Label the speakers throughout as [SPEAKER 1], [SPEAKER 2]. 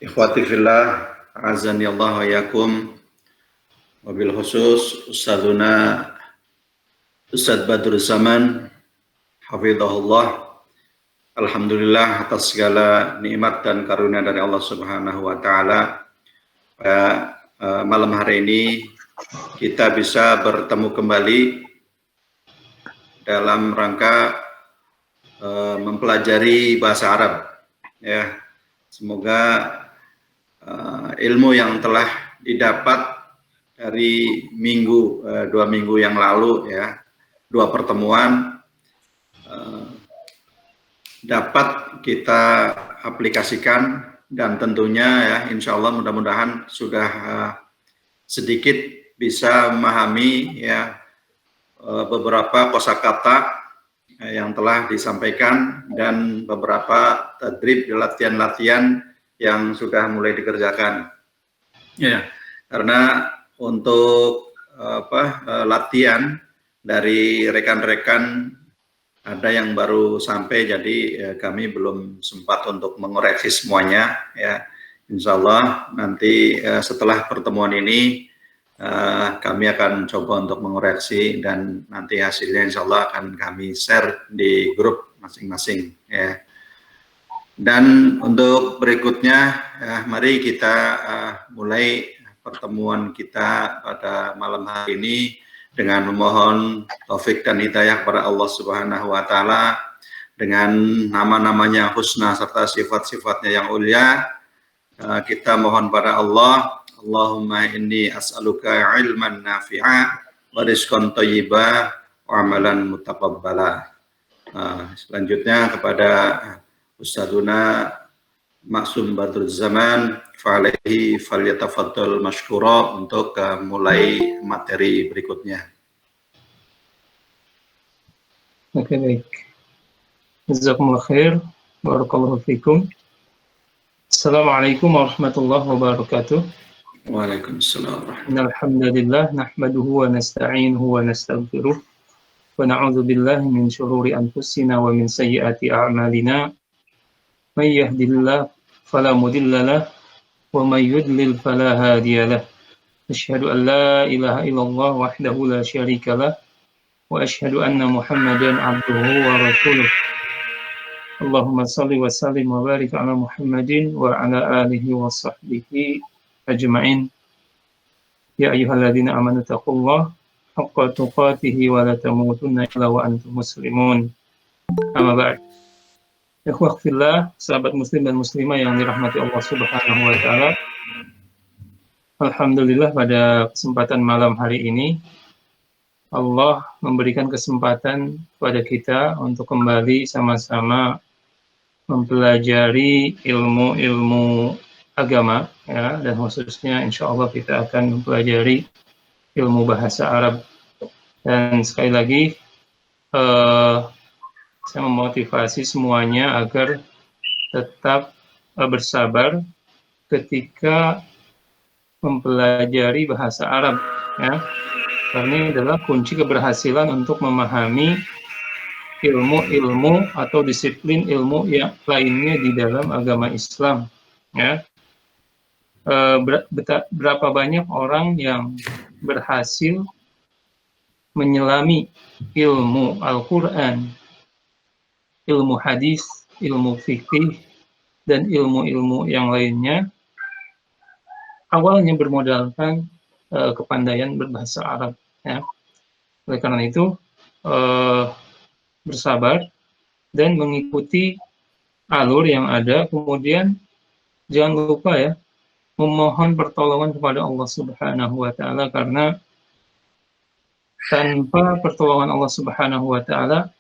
[SPEAKER 1] Ikhwati fillah, azani Allah wa yakum, wabil khusus Ustadzuna Ustadz Badrul Zaman, hafizahullah. Alhamdulillah atas segala nikmat dan karunia dari Allah Subhanahu wa Ta'ala. Pada malam hari ini kita bisa bertemu kembali dalam rangka mempelajari bahasa Arab. Ya, semoga ilmu yang telah didapat dari dua minggu yang lalu, ya, dua pertemuan dapat kita aplikasikan, dan tentunya ya insya Allah mudah-mudahan sudah sedikit bisa memahami ya beberapa kosakata yang telah disampaikan dan beberapa tadrib latihan-latihan yang sudah mulai dikerjakan. Ya, karena untuk latihan dari rekan-rekan ada yang baru sampai, jadi kami belum sempat untuk mengoreksi semuanya. Ya, insya Allah nanti setelah pertemuan ini kami akan coba untuk mengoreksi, dan nanti hasilnya insya Allah akan kami share di grup masing-masing. Ya. Dan untuk berikutnya, mari kita mulai pertemuan kita pada malam hari ini dengan memohon taufik dan hidayah kepada Allah Subhanahu wa Ta'ala, dengan nama-namanya husna serta sifat-sifatnya yang ulia. Kita mohon pada Allah, Allahumma inni as'aluka ilman nafi'a wa rizqan thayyibah wa amalan mutaqabbala. Selanjutnya kepada Ustadzuna Maksum Badrul Zaman, fa'alaihi falyatafaddal mashkura untuk mulai materi berikutnya.
[SPEAKER 2] Oke, baik. Jazakumullah khair. Barakallahu fikum. Assalamualaikum warahmatullahi wabarakatuh.
[SPEAKER 1] Waalaikumsalam.
[SPEAKER 2] Alhamdulillah nahmaduhu wa nasta'inuhu wa nastaghfiruh wa na'udzu billahi min syururi anfusina wa min sayyiati a'malina. May yahdihillahu fala mudilla lahu wa may yudlil fala hadiya lahu. Asyhadu an la ilaha illallah wahdahu la syarika lahu wa asyhadu anna Muhammadan abduhu wa rasuluh. Allahumma shalli wa sallim wa barik ala Muhammadin wa ala alihi wa sahbihi ajma'in. Ya ayyuhalladzina amanu taqullaha haqqa tuqatih wa la tamutunna illa wa antum muslimun. Amma ba'd. Ikhwah fillah, sahabat muslim dan muslimah yang dirahmati Allah Subhanahu wa Ta'ala. Alhamdulillah pada kesempatan malam hari ini Allah memberikan kesempatan kepada kita untuk kembali sama-sama mempelajari ilmu-ilmu agama, ya, dan khususnya insya Allah kita akan mempelajari ilmu bahasa Arab. Dan sekali lagi saya memotivasi semuanya agar tetap bersabar ketika mempelajari bahasa Arab, ya, karena ini adalah kunci keberhasilan untuk memahami ilmu-ilmu atau disiplin ilmu yang lainnya di dalam agama Islam. Ya. Berapa banyak orang yang berhasil menyelami ilmu Al-Quran, ilmu hadis, ilmu fikih, dan ilmu-ilmu yang lainnya awalnya bermodalkan kepandaian berbahasa Arab. Ya. Oleh karena itu bersabar dan mengikuti alur yang ada, kemudian jangan lupa ya memohon pertolongan kepada Allah Subhanahu wa Ta'ala, karena tanpa pertolongan Allah Subhanahu wa Ta'ala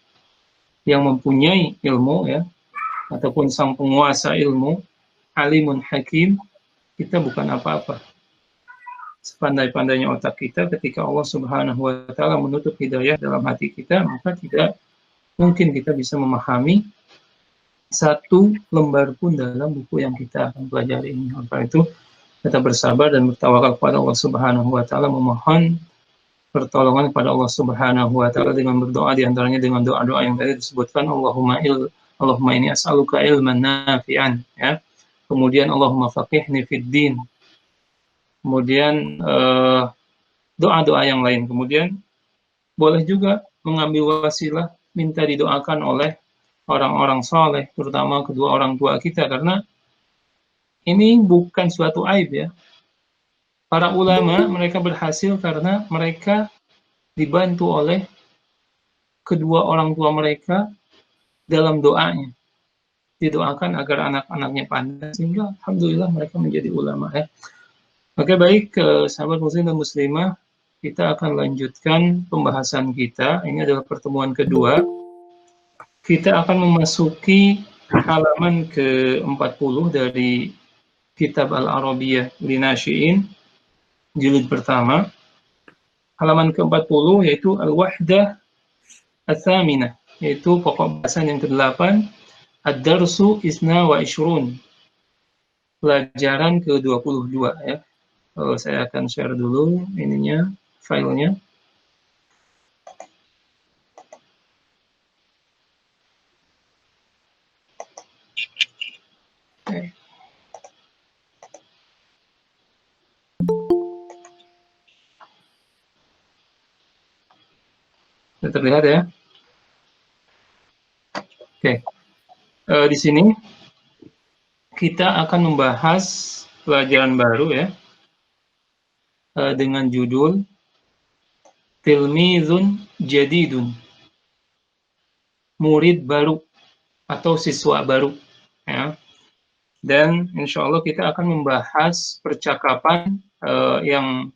[SPEAKER 2] yang mempunyai ilmu, ya, ataupun sang penguasa ilmu, alimun hakim, kita bukan apa-apa. Sepandai-pandainya otak kita, ketika Allah Subhanahu wa Ta'ala menutup hidayah dalam hati kita, maka tidak mungkin kita bisa memahami satu lembar pun dalam buku yang kita akan pelajari ini. Oleh itu kita bersabar dan bertawakal kepada Allah Subhanahu wa Ta'ala, memohon pertolongan kepada Allah Subhanahu wa Ta'ala dengan berdoa, diantaranya dengan doa-doa yang tadi disebutkan, Allahumma inni as'aluka ilman nafi'an, ya. kemudian Allahumma faqihni fid din, kemudian doa-doa yang lain. Kemudian boleh juga mengambil wasilah minta didoakan oleh orang-orang saleh, terutama kedua orang tua kita, karena ini bukan suatu aib ya. Para ulama mereka berhasil karena mereka dibantu oleh kedua orang tua mereka dalam doanya. Didoakan agar anak-anaknya pandai, sehingga alhamdulillah mereka menjadi ulama ya. Oke, baik sahabat muslim dan muslimah, kita akan lanjutkan pembahasan kita. Ini adalah pertemuan kedua. Kita akan memasuki halaman ke-40 dari Kitab Al-Arabiyah Linasyi'in, jilid pertama. Halaman ke-40 yaitu Al-Wahdah Ats-Tsaminah, yaitu pokok bahasan yang ke-8, Ad-Darsu Isna wa Ishrun, pelajaran ke-22 ya. Saya akan share dulu ininya, filenya. Oke. Sudah terlihat ya? Oke. Di sini kita akan membahas pelajaran baru ya, dengan judul Tilmizun Jadidun, murid baru atau siswa baru ya. Dan insya Allah kita akan membahas percakapan yang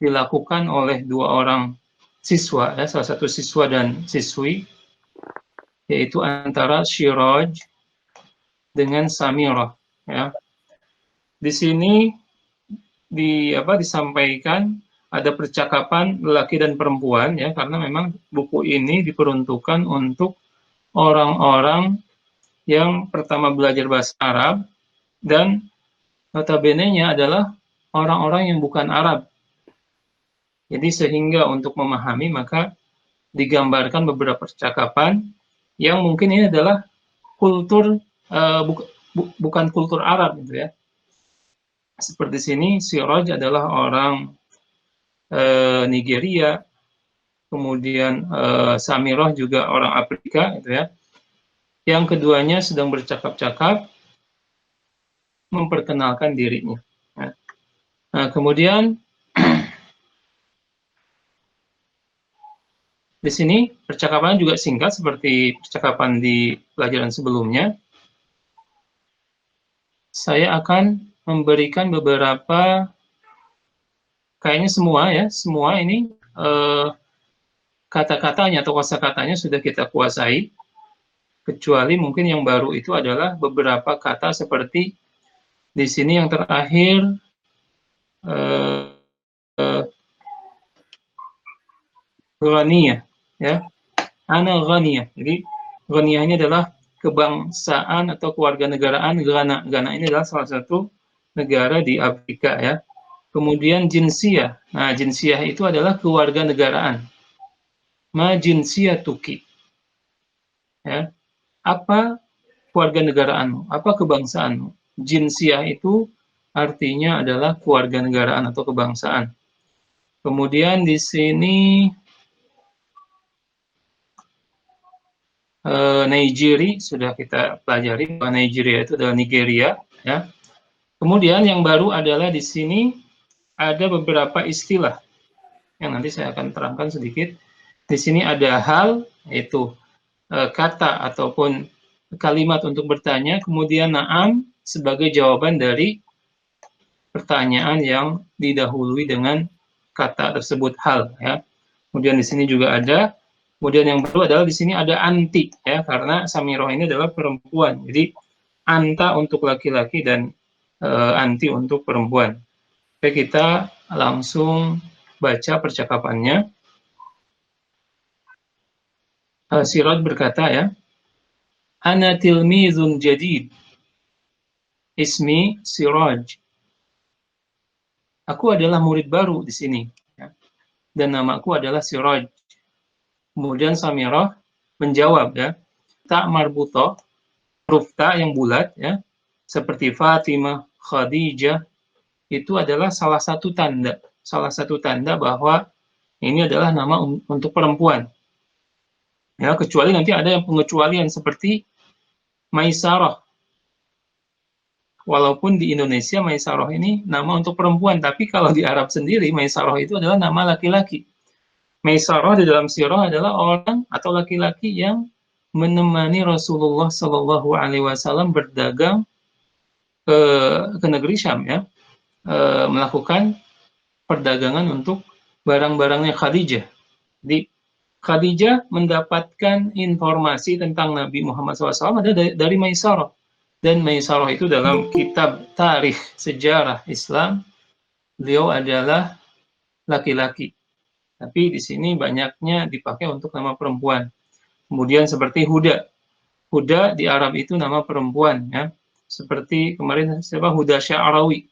[SPEAKER 2] dilakukan oleh dua orang siswa ya, salah satu siswa dan siswi, yaitu antara Syiraj dengan Samirah ya. Di sini disampaikan ada percakapan lelaki dan perempuan ya, karena memang buku ini diperuntukkan untuk orang-orang yang pertama belajar bahasa Arab dan notabene-nya adalah orang-orang yang bukan Arab. Jadi sehingga untuk memahami maka digambarkan beberapa percakapan yang mungkin ini adalah kultur bukan kultur Arab gitu ya. Seperti sini Siraj adalah orang Nigeria, kemudian Samirah juga orang Afrika gitu ya. Yang keduanya sedang bercakap-cakap memperkenalkan dirinya. Nah, kemudian di sini percakapan juga singkat seperti percakapan di pelajaran sebelumnya. Saya akan memberikan beberapa, kayaknya semua ini kata-katanya atau kosakatanya sudah kita kuasai, kecuali mungkin yang baru itu adalah beberapa kata seperti di sini yang terakhir ghaniyah ya, ana ghaniyah. Jadi ghaniyah ini adalah kebangsaan atau kewarganegaraan. Ghana ini adalah salah satu negara di Afrika ya. Kemudian jinsiyah. Nah, jinsiyah itu adalah kewarganegaraan. Ma jinsiyatuki. Ya. Apa kewarganegaraanmu? Apa kebangsaanmu? Jinsiyah itu artinya adalah kewarganegaraan atau kebangsaan. Kemudian di sini Nigeria sudah kita pelajari bahwa Nigeria itu adalah Nigeria ya. Kemudian yang baru adalah di sini ada beberapa istilah yang nanti saya akan terangkan sedikit. Di sini ada hal, yaitu kata ataupun kalimat untuk bertanya, kemudian na'am sebagai jawaban dari pertanyaan yang didahului dengan kata tersebut hal ya. Kemudian di sini juga ada, kemudian yang baru adalah di sini ada anti ya, karena Samirah ini adalah perempuan. Jadi anta untuk laki-laki dan anti untuk perempuan. Oke, kita langsung baca percakapannya. Siraj berkata ya, ana tilmizun jadid, ismi Siraj. Aku adalah murid baru di sini ya, dan namaku adalah Siraj. Kemudian Samirah menjawab ya, ta marbutoh, huruf ta yang bulat ya, seperti Fatimah, Khadijah, itu adalah salah satu tanda bahwa ini adalah nama untuk perempuan. Ya, kecuali nanti ada yang pengecualian seperti Maisarah. Walaupun di Indonesia Maisarah ini nama untuk perempuan, tapi kalau di Arab sendiri Maisarah itu adalah nama laki-laki. Maisarah di dalam sirah adalah orang atau laki-laki yang menemani Rasulullah Shallallahu Alaihi Wasallam berdagang ke negeri Syam, ya, melakukan perdagangan untuk barang-barangnya Khadijah. Jadi Khadijah mendapatkan informasi tentang Nabi Muhammad SAW ada dari Maisarah. Dan Maisarah itu dalam kitab tarikh sejarah Islam, beliau adalah laki-laki. Tapi di sini banyaknya dipakai untuk nama perempuan. Kemudian seperti Huda. Huda di Arab itu nama perempuan, ya. Seperti kemarin siapa, Huda Sya'rawi.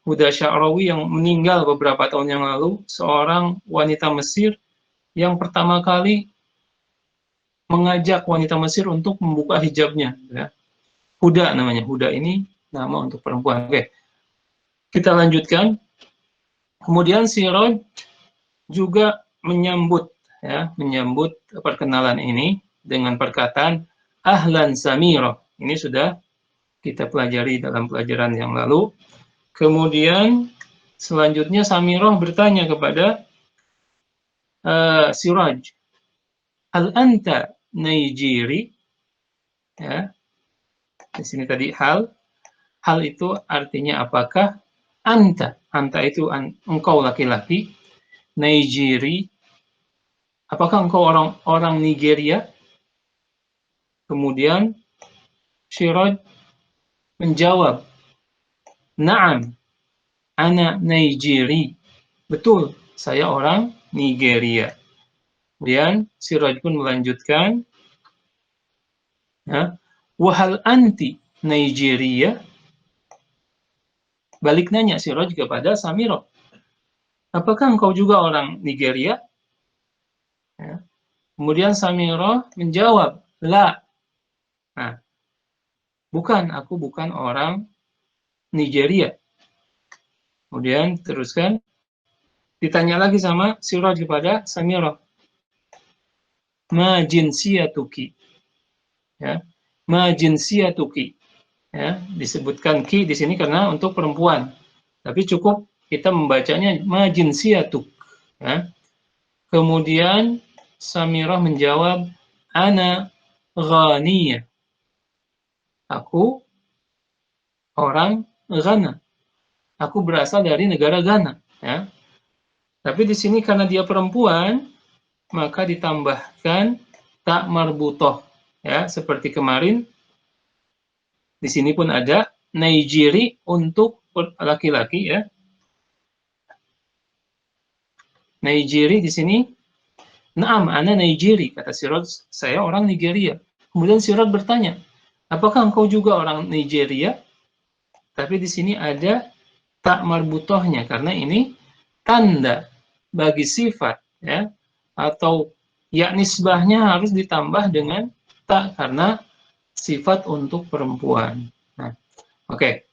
[SPEAKER 2] Huda Sya'rawi yang meninggal beberapa tahun yang lalu, seorang wanita Mesir yang pertama kali mengajak wanita Mesir untuk membuka hijabnya, ya. Huda namanya. Huda ini nama untuk perempuan. Oke. Kita lanjutkan. Kemudian Siraj juga menyambut perkenalan ini dengan perkataan ahlan Samirah. Ini sudah kita pelajari dalam pelajaran yang lalu. Kemudian selanjutnya Samirah bertanya kepada Siraj, hal anta Naijiri? Ya. Di sini tadi hal itu artinya apakah? Anta itu engkau laki-laki. Naijiri, apakah engkau orang Nigeria? Kemudian Siraj menjawab, na'am, ana Naijiri. Betul, saya orang Nigeria. Kemudian Siraj pun melanjutkan, ya, wahal anti Nigeria? Balik nanya Siraj kepada Samirah, apakah engkau juga orang Nigeria? Ya. Kemudian Samirah menjawab, la. Nah, aku bukan orang Nigeria. Kemudian teruskan, ditanya lagi sama Siraj kepada Samirah, ma jinsiyatuki? Ya, ma jinsiyatuki? Ya, disebutkan ki di sini karena untuk perempuan. Tapi cukup kita membacanya ma jinsiyatuk. Ya. Kemudian Samirah menjawab, ana ghaniyah. Aku orang Ghana. Aku berasal dari negara Ghana. Ya. Tapi di sini karena dia perempuan, maka ditambahkan tak marbutoh. Ya, seperti kemarin. Di sini pun ada Naijiri untuk laki-laki, ya. Naijiri di sini, na'am, ana Naijiri, kata Siraj, saya orang Nigeria. Kemudian Siraj bertanya, apakah engkau juga orang Nigeria? Tapi di sini ada tak marbutohnya karena ini tanda bagi sifat, ya, atau ya nisbahnya harus ditambah dengan tak karena sifat untuk perempuan. Nah, oke.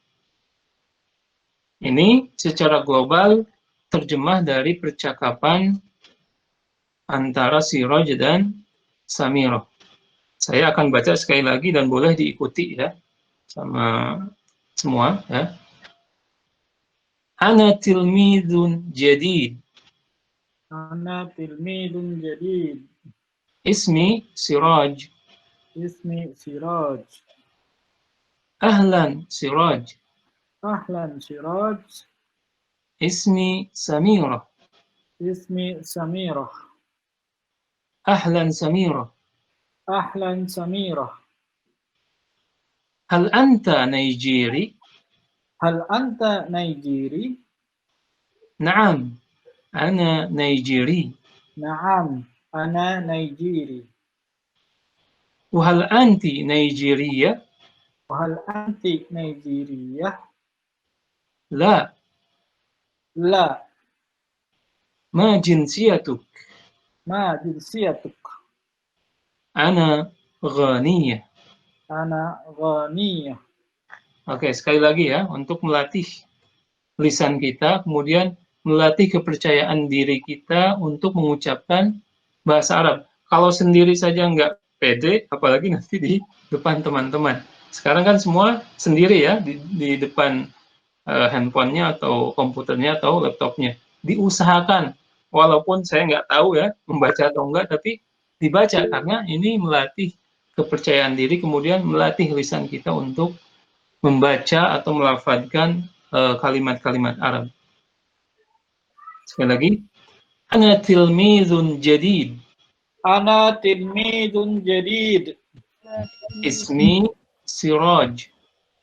[SPEAKER 2] Ini secara global terjemah dari percakapan antara Siraj dan Samirah. Saya akan baca sekali lagi dan boleh diikuti, ya, sama semua, ya. Ana tilmidun jadid.
[SPEAKER 3] Ana tilmidun jadid.
[SPEAKER 2] Ismi Siraj.
[SPEAKER 3] Ismi Siraj.
[SPEAKER 2] Ahlan Siraj.
[SPEAKER 3] Ahlan Siraj.
[SPEAKER 2] Ismi Samirah.
[SPEAKER 3] Ismi Samirah.
[SPEAKER 2] Ahlan Samirah.
[SPEAKER 3] Ahlan Samirah.
[SPEAKER 2] Hal anta Naijiri?
[SPEAKER 3] Hal anta Naijiri?
[SPEAKER 2] Naam, ana Naijiri.
[SPEAKER 3] Naam, ana Naijiri.
[SPEAKER 2] Wahal anti Nigeria?
[SPEAKER 3] Wahal anti Nigeria?
[SPEAKER 2] La.
[SPEAKER 3] La.
[SPEAKER 2] Ma jinsiyatuk?
[SPEAKER 3] Ma jinsiyatuk?
[SPEAKER 2] Ana ghaniyah.
[SPEAKER 3] Ana ghaniyah.
[SPEAKER 2] Oke, sekali lagi ya, untuk melatih lisan kita, kemudian melatih kepercayaan diri kita untuk mengucapkan bahasa Arab. Kalau sendiri saja nggak pede, apalagi nanti di depan teman-teman. Sekarang kan semua sendiri ya, di depan handphonenya atau komputernya atau laptopnya. Diusahakan, walaupun saya nggak tahu ya, membaca atau enggak, tapi dibaca, karena ini melatih kepercayaan diri, kemudian melatih lisan kita untuk membaca atau melafadzkan kalimat-kalimat Arab. Sekali lagi, ana tilmizun jadid.
[SPEAKER 3] Ana tilmidun jadid.
[SPEAKER 2] Ismi Siraj.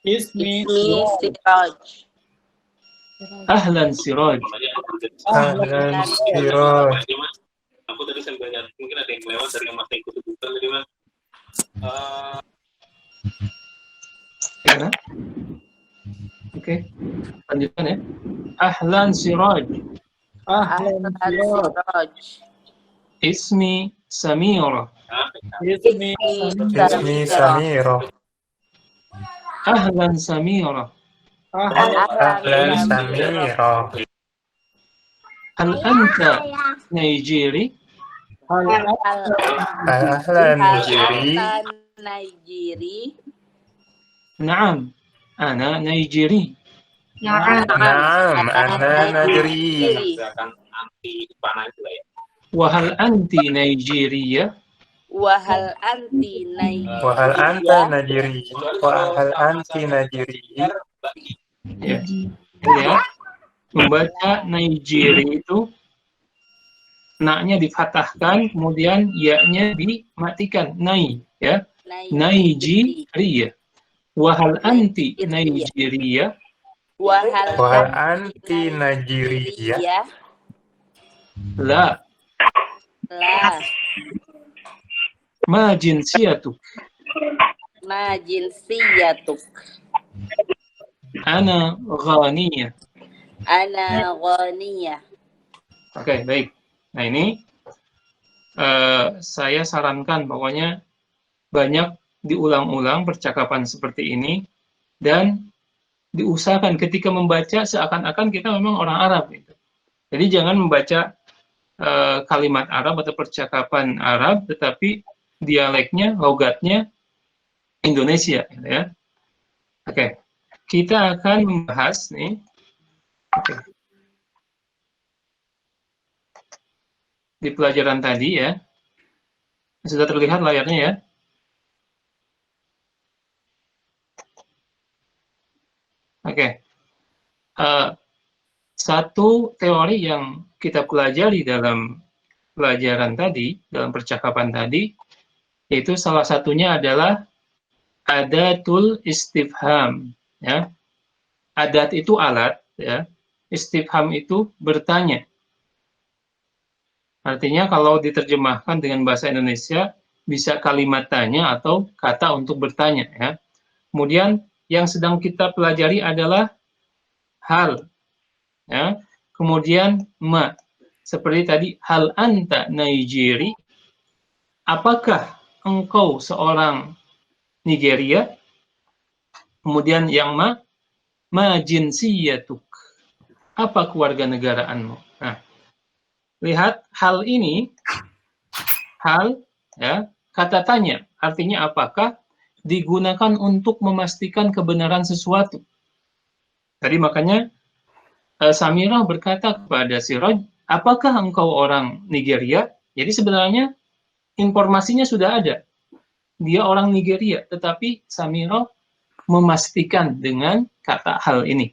[SPEAKER 3] Ismi
[SPEAKER 4] Ismi
[SPEAKER 3] Siraj.
[SPEAKER 4] Siraj.
[SPEAKER 2] Ahlan Siraj.
[SPEAKER 5] Ahlan Siraj.
[SPEAKER 6] Aku tadi sambil lihat, mungkin ada yang lewat dari yang masih ikut buka tadi mas.
[SPEAKER 2] Ya, oke, lanjutkan ya. Ahlan Siraj.
[SPEAKER 3] Ahlan Siraj.
[SPEAKER 4] Siraj.
[SPEAKER 2] Ismi Samira.
[SPEAKER 3] Ismi
[SPEAKER 5] Ismi Samira.
[SPEAKER 2] Ahlan Samira.
[SPEAKER 5] Ahlan Samira.
[SPEAKER 2] Hal anta Nigeri?
[SPEAKER 5] Ahlan Nigeri.
[SPEAKER 4] Nigeri.
[SPEAKER 2] Naam, ana Nigeri.
[SPEAKER 5] Naam, ana Nigeri.
[SPEAKER 6] Gerakan anti panah itu lah ya.
[SPEAKER 2] Wahal anti Nigeria?
[SPEAKER 4] Wahal anti Nigeri.
[SPEAKER 5] Wahal anta Nigeri. Wahal anti Nigeri.
[SPEAKER 2] Ya, ya. Membaca Nigeri itu na-nya difathahkan, kemudian ya-nya dimatikan. Nai, ya. Nigeria. Wahal anti Nigeria?
[SPEAKER 5] Wahal anti Nigeria.
[SPEAKER 2] La.
[SPEAKER 4] La.
[SPEAKER 2] Ma jinsiyatuk?
[SPEAKER 4] Ma jinsiyatuk.
[SPEAKER 2] Ana ghaniyah.
[SPEAKER 4] Ana ghaniyah.
[SPEAKER 2] Oke, baik. Nah, ini saya sarankan pokoknya banyak diulang-ulang percakapan seperti ini, dan diusahakan ketika membaca seakan-akan kita memang orang Arab gitu. Jadi jangan membaca kalimat Arab atau percakapan Arab, tetapi dialeknya, logatnya Indonesia, gitu ya. Oke, kita akan membahas nih. Oke. Di pelajaran tadi ya, sudah terlihat layarnya ya. Oke. Satu teori yang kita pelajari dalam pelajaran tadi, dalam percakapan tadi, itu salah satunya adalah adatul istifham. Ya. Adat itu alat, ya. Istifham itu bertanya. Artinya kalau diterjemahkan dengan bahasa Indonesia, bisa kalimat tanya atau kata untuk bertanya. Ya. Kemudian yang sedang kita pelajari adalah hal. Ya. Kemudian ma. Seperti tadi, hal anta Nigeri? Apakah engkau seorang Nigeria? Kemudian yang ma jinsiyatuk? Apa kewarganegaraanmu? Nah, lihat hal ini, hal ya, kata tanya, artinya apakah, digunakan untuk memastikan kebenaran sesuatu. Tadi makanya Samirah berkata kepada Siraj, apakah engkau orang Nigeria? Jadi sebenarnya informasinya sudah ada. Dia orang Nigeria, tetapi Samirah memastikan dengan kata hal ini.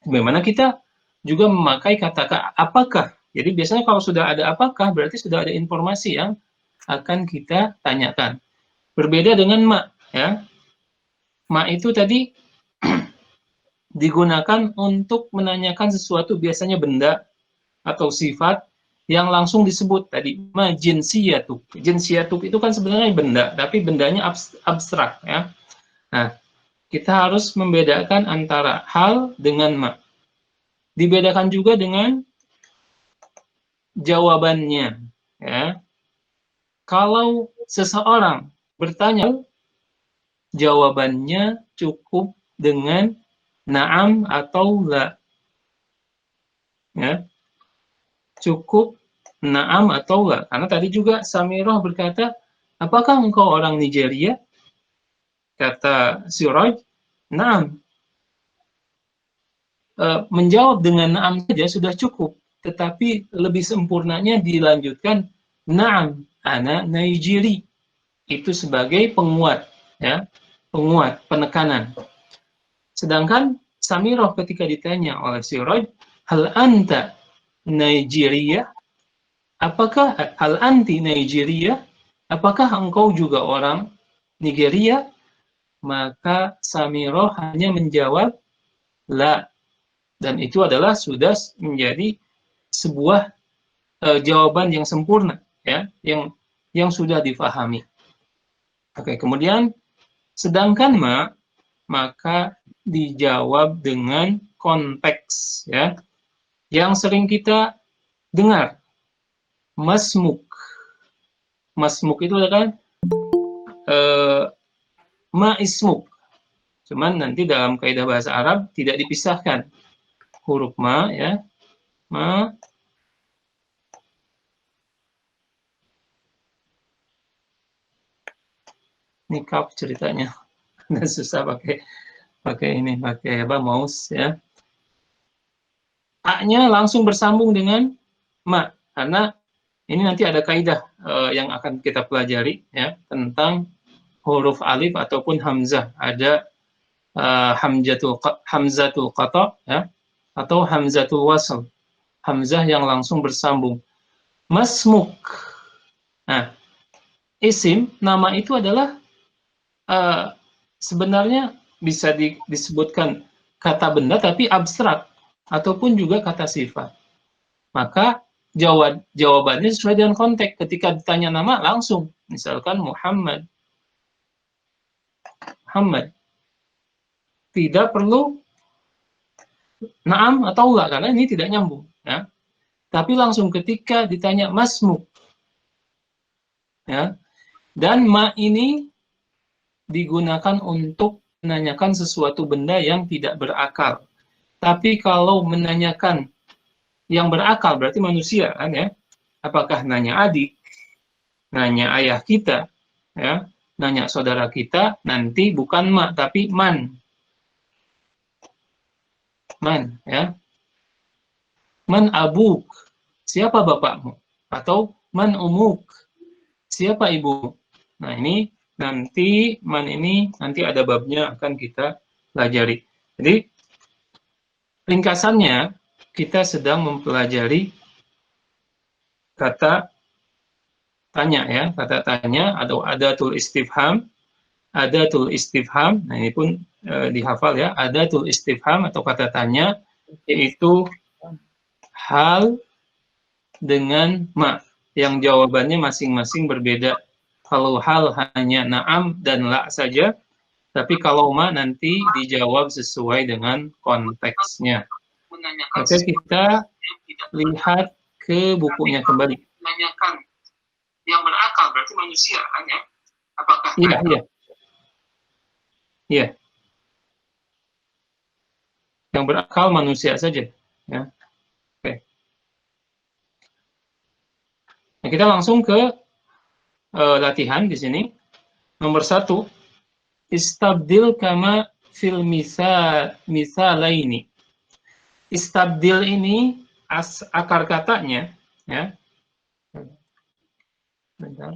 [SPEAKER 2] Bagaimana kita juga memakai kata apakah. Jadi biasanya kalau sudah ada apakah, berarti sudah ada informasi yang akan kita tanyakan. Berbeda dengan ma, ya. Ma itu tadi digunakan untuk menanyakan sesuatu, biasanya benda atau sifat yang langsung disebut tadi, ma jinsiyatuk. Jinsiyatuk itu kan sebenarnya benda, tapi bendanya abstrak, ya. Nah, kita harus membedakan antara hal dengan ma. Dibedakan juga dengan jawabannya, ya. Kalau seseorang bertanya, jawabannya cukup dengan na'am atau la. Ya. Cukup na'am atau la. Karena tadi juga Samirah berkata, apakah engkau orang Nigeria? Kata Siraj, na'am. Menjawab dengan na'am saja sudah cukup. Tetapi lebih sempurnanya dilanjutkan, na'am, ana Nigeri. Itu sebagai penguat, ya, penguat, penekanan. Sedangkan Samirah ketika ditanya oleh Siraj, hal anta Nigeria? Apakah hal anti Nigeria? Apakah engkau juga orang Nigeria? Maka Samirah hanya menjawab la, dan itu adalah sudah menjadi sebuah jawaban yang sempurna, ya, yang sudah difahami. Oke, kemudian sedangkan maka dijawab dengan konteks, ya, yang sering kita dengar, masmuk. Masmuk itu adalah ma ismuk. Cuman nanti dalam kaidah bahasa Arab tidak dipisahkan huruf ma, ya, ma, ini kaf ceritanya. Dan susah pakai mouse, ya. A-nya langsung bersambung dengan ma, karena ini nanti ada kaidah yang akan kita pelajari, ya, tentang huruf alif ataupun hamzah. Ada hamzatul qata, ya, atau hamzatul wasl, hamzah yang langsung bersambung. Masmuk. Nah, isim, nama itu adalah sebenarnya bisa disebutkan kata benda tapi abstrak, ataupun juga kata sifat. Maka jawabannya sesuai dengan konteks. Ketika ditanya nama langsung, misalkan Muhammad. Tidak perlu na'am atau la, karena ini tidak nyambung, ya. Tapi langsung ketika ditanya masmuk, ya, dan ma ini digunakan untuk menanyakan sesuatu benda yang tidak berakal. Tapi kalau menanyakan yang berakal berarti manusia, kan, ya. Apakah nanya adik, nanya ayah kita, ya, nanya saudara kita, nanti bukan ma tapi man. Man, ya. Man abuk, siapa bapakmu? Atau man umuk, siapa ibu? Nah, ini nanti man ini nanti ada babnya akan kita pelajari. Jadi ringkasannya kita sedang mempelajari kata tanya, ya, kata tanya atau adatul istifham. Adatul istifham, nah ini pun dihafal, ya. Adatul istifham atau kata tanya yaitu hal dengan ma yang jawabannya masing-masing berbeda. Kalau hal hanya na'am dan la saja, tapi kalau ma nanti dijawab sesuai dengan konteksnya. Oke, kita lihat ke bukunya kembali. Menanyakan yang berakal berarti manusia, kan, ya? Apakah? Iya. Yang berakal manusia saja, ya. Oke. Nah, kita langsung ke latihan di sini. Nomor 1, istabdil kama fil misalaini. Istabdil ini akar katanya, ya. Bentar.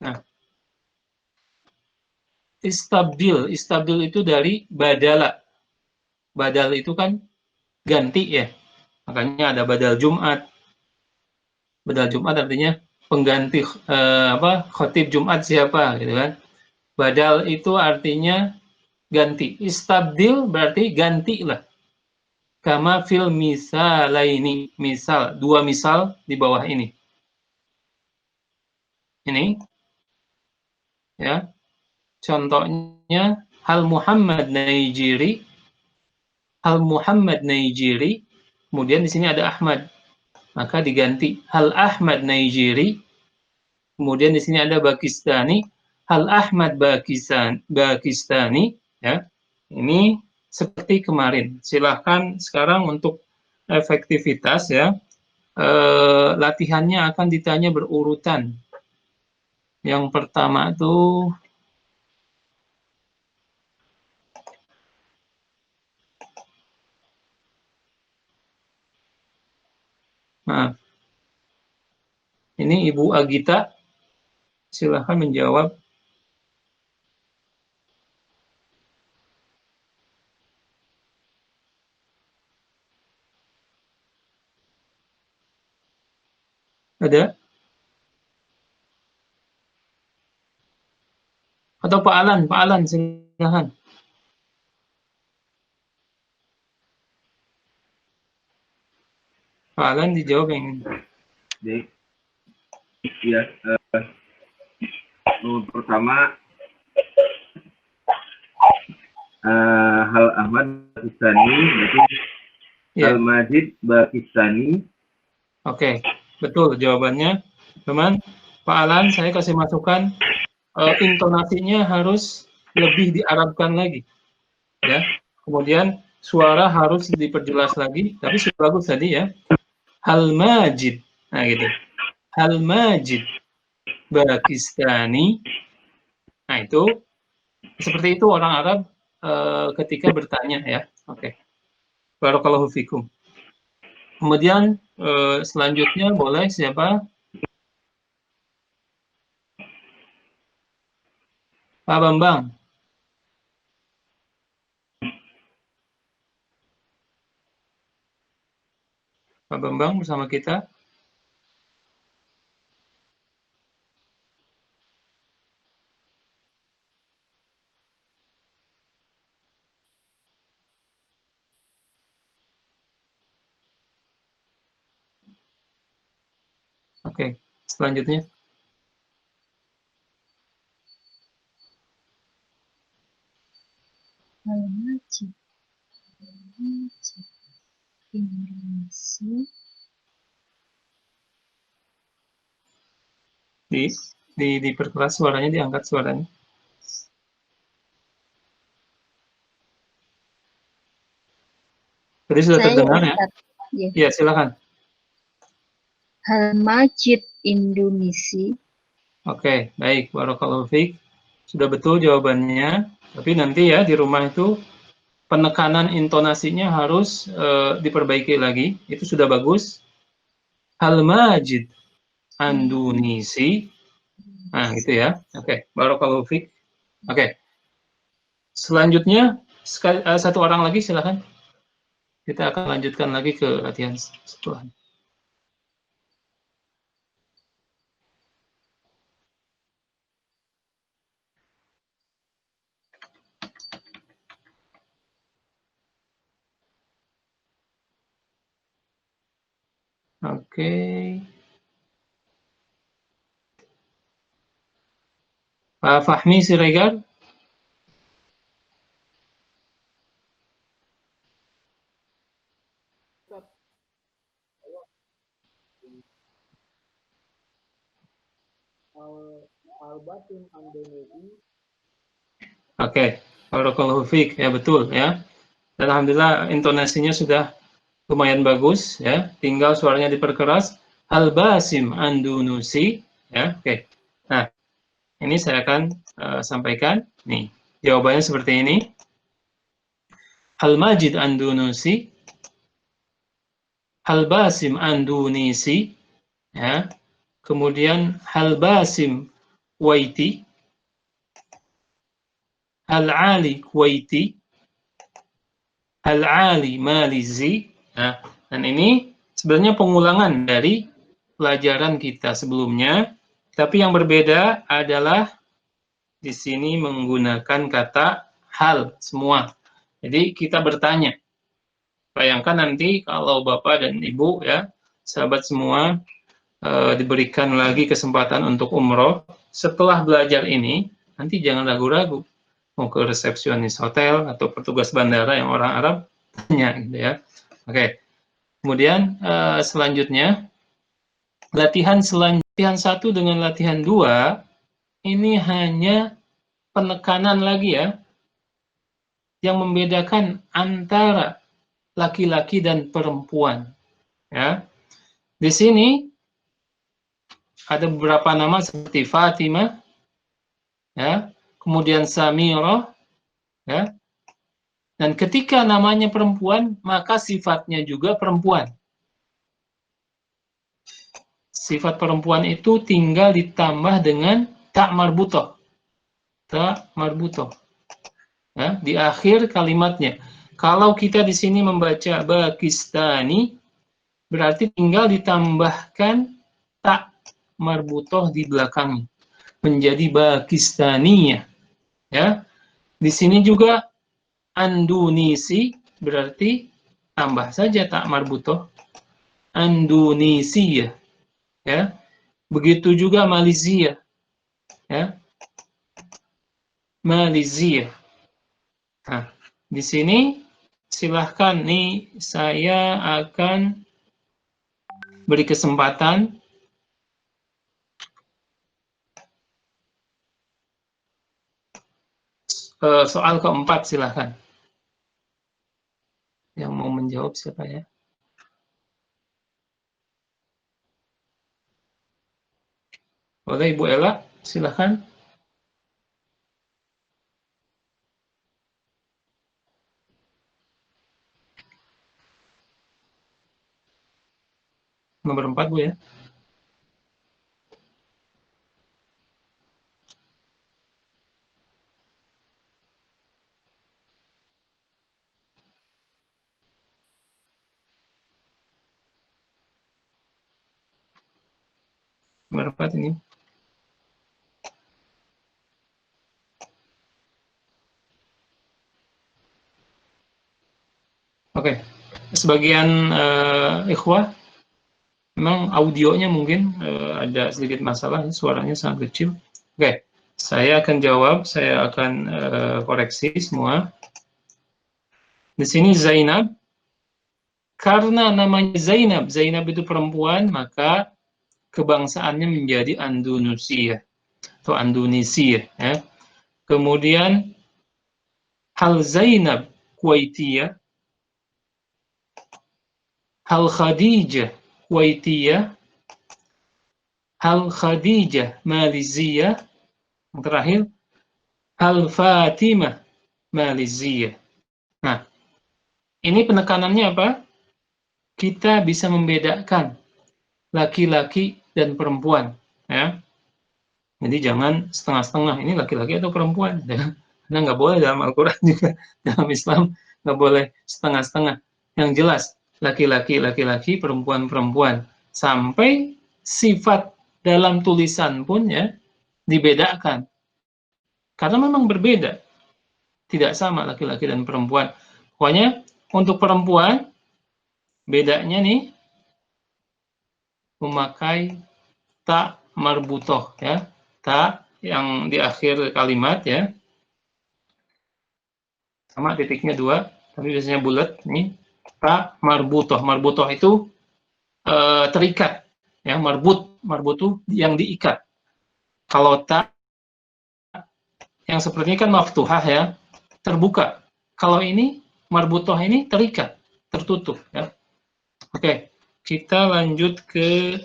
[SPEAKER 2] Nah, istabdil itu dari badala. Badal itu kan ganti, ya. Makanya ada badal Jumat. Badal Jumat artinya pengganti khotib Jumat siapa, gitu kan. Badal itu artinya ganti. Istabdil berarti gantilah. Kama fil misalaini, misal, dua misal di bawah ini. Ini, ya. Contohnya hal Muhammad Nigeri. Hal Muhammad Nigeri, kemudian di sini ada Ahmad, maka diganti hal Ahmad Nigeri, kemudian di sini ada Pakistani, Hal Ahmad Bakistani, ya. Ini seperti kemarin. Silahkan sekarang untuk efektivitas, ya. Latihannya akan ditanya berurutan. Yang pertama tuh ini Ibu Agita, silahkan menjawab. Ada? Atau Pak Alan silahkan. Pak Alan dijawab yang ini.
[SPEAKER 7] Baik. Ya, pertama Hal Ahmad Bakistani, itu
[SPEAKER 2] Ya.
[SPEAKER 7] Hal Majid Bakistani.
[SPEAKER 2] Oke, betul jawabannya. Teman, Pak Alan, saya kasih masukan, intonasinya harus lebih diarabkan lagi, ya. Kemudian suara harus diperjelas lagi, tapi sudah bagus tadi ya. Hal Majid, nah gitu. Hal Majid Bakistani. Nah itu seperti itu orang Arab ketika bertanya ya. Oke. Barakallahu fikum. Kemudian selanjutnya boleh siapa? Pak Bambang. Pak Bambang bersama kita. Oke, selanjutnya.
[SPEAKER 8] Al-Majid Indonesia.
[SPEAKER 2] Diperkeras suaranya, diangkat suaranya. Tadi sudah terdengar ya? Iya, silakan.
[SPEAKER 8] Hal Majid Indonesia.
[SPEAKER 2] Oke, baik. Barakallahu fiik. Sudah betul jawabannya. Tapi nanti ya di rumah itu penekanan intonasinya harus diperbaiki lagi. Itu sudah bagus. Hal Majid Andunisi. Nah, gitu ya. Oke, barakallahu fiik. Oke. Selanjutnya satu orang lagi silakan. Kita akan lanjutkan lagi ke latihan setelahnya. Oke. Pak Fahmi Siregar. Oke, barakallahu fiik, ya betul ya. Dan alhamdulillah intonasinya sudah lumayan bagus ya. Tinggal suaranya diperkeras. Hal Basim Andunusi ya. Oke. Nah, ini saya akan sampaikan. Nih, jawabannya seperti ini. Hal Majid Andunusi. Hal Basim Andunisi ya. Kemudian Hal Basim Waiti. Hal Ali Kuwaiti. Hal Ali Malizi. Nah, dan ini sebenarnya pengulangan dari pelajaran kita sebelumnya, tapi yang berbeda adalah di sini menggunakan kata hal semua. Jadi kita bertanya. Bayangkan nanti kalau Bapak dan Ibu ya, sahabat semua diberikan lagi kesempatan untuk umroh, setelah belajar ini, nanti jangan ragu-ragu. Mau ke resepsionis hotel atau petugas bandara yang orang Arab, tanya gitu ya. Oke. Kemudian selanjutnya latihan 1 dengan latihan 2 ini hanya penekanan lagi ya, yang membedakan antara laki-laki dan perempuan. Ya, di sini ada beberapa nama seperti Fatimah, ya, kemudian Samirah, ya. Dan ketika namanya perempuan, maka sifatnya juga perempuan. Sifat perempuan itu tinggal ditambah dengan tak marbutoh. Tak marbutoh. Ya, di akhir kalimatnya. Kalau kita di sini membaca Bakistani, berarti tinggal ditambahkan tak marbutoh di belakangnya. Menjadi Bakistaniyah. Ya. Di sini juga Andunisi, berarti tambah saja tak marbutoh. Andunisiyah. Ya. Begitu juga Malaysia. Ya. Malaysia. Nah, di sini silahkan nih saya akan beri kesempatan soal keempat, silahkan. Yang mau menjawab siapa ya? Boleh Ibu Ella, silahkan. Nomor 4 Bu ya. Nomor 4 ini. Oke. Sebagian ikhwah memang audionya mungkin ada sedikit masalah, suaranya sangat kecil. Oke, saya akan jawab, saya akan koreksi semua. Di sini Zainab, karena namanya Zainab, Zainab itu perempuan, maka kebangsaannya menjadi Andalusia atau Indonesia. Ya. Kemudian hal Zainab Kuwaitiyah, hal Khadijah Kuwaitiyah, hal Khadijah Malaysia, yang terakhir hal Fatimah Malaysia. Nah, ini penekanannya apa? Kita bisa membedakan laki-laki dan perempuan, ya. Jadi jangan setengah-setengah, ini laki-laki atau perempuan, ya. Karena nggak boleh dalam Al-Quran juga, dalam Islam nggak boleh setengah-setengah. Yang jelas, laki-laki, laki-laki, perempuan, perempuan. Sampai sifat dalam tulisan pun ya dibedakan. Karena memang berbeda. Tidak sama laki-laki dan perempuan. Pokoknya untuk perempuan, bedanya nih, memakai tak marbutoh, ya. Tak yang di akhir kalimat, ya. Sama titiknya 2, tapi biasanya bulat, nih. Tak marbutoh. Marbutoh itu terikat, ya. Marbut itu yang diikat. Kalau tak yang seperti ini kan maftuhah, ya, terbuka. Kalau ini marbutoh ini terikat, tertutup, ya. Oke, kita lanjut ke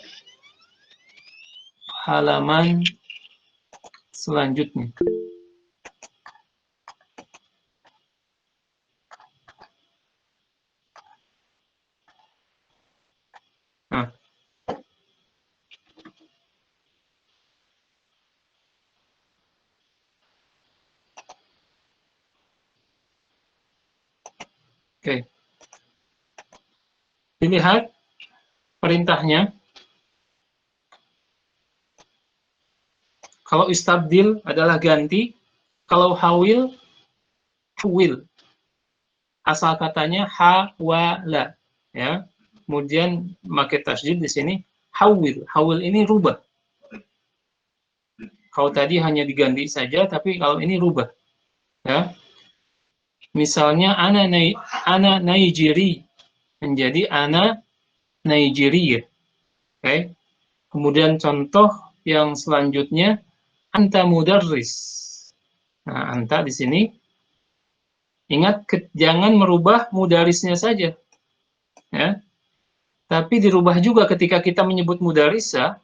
[SPEAKER 2] halaman selanjutnya. Nah, oke. Dilihat perintahnya. Kalau istabdil adalah ganti, kalau hawil, huwil. Asal katanya hawala, ya. Kemudian pakai tasydid di sini hawil. Hawil ini rubah. Kalau tadi hanya diganti saja, tapi kalau ini rubah, ya. Misalnya ana Naijiri menjadi ana Nigeria. Oke. Kemudian contoh yang selanjutnya anta mudarris. Nah, anta di sini ingat jangan merubah mudarisnya saja, ya. Tapi dirubah juga ketika kita menyebut mudarisa,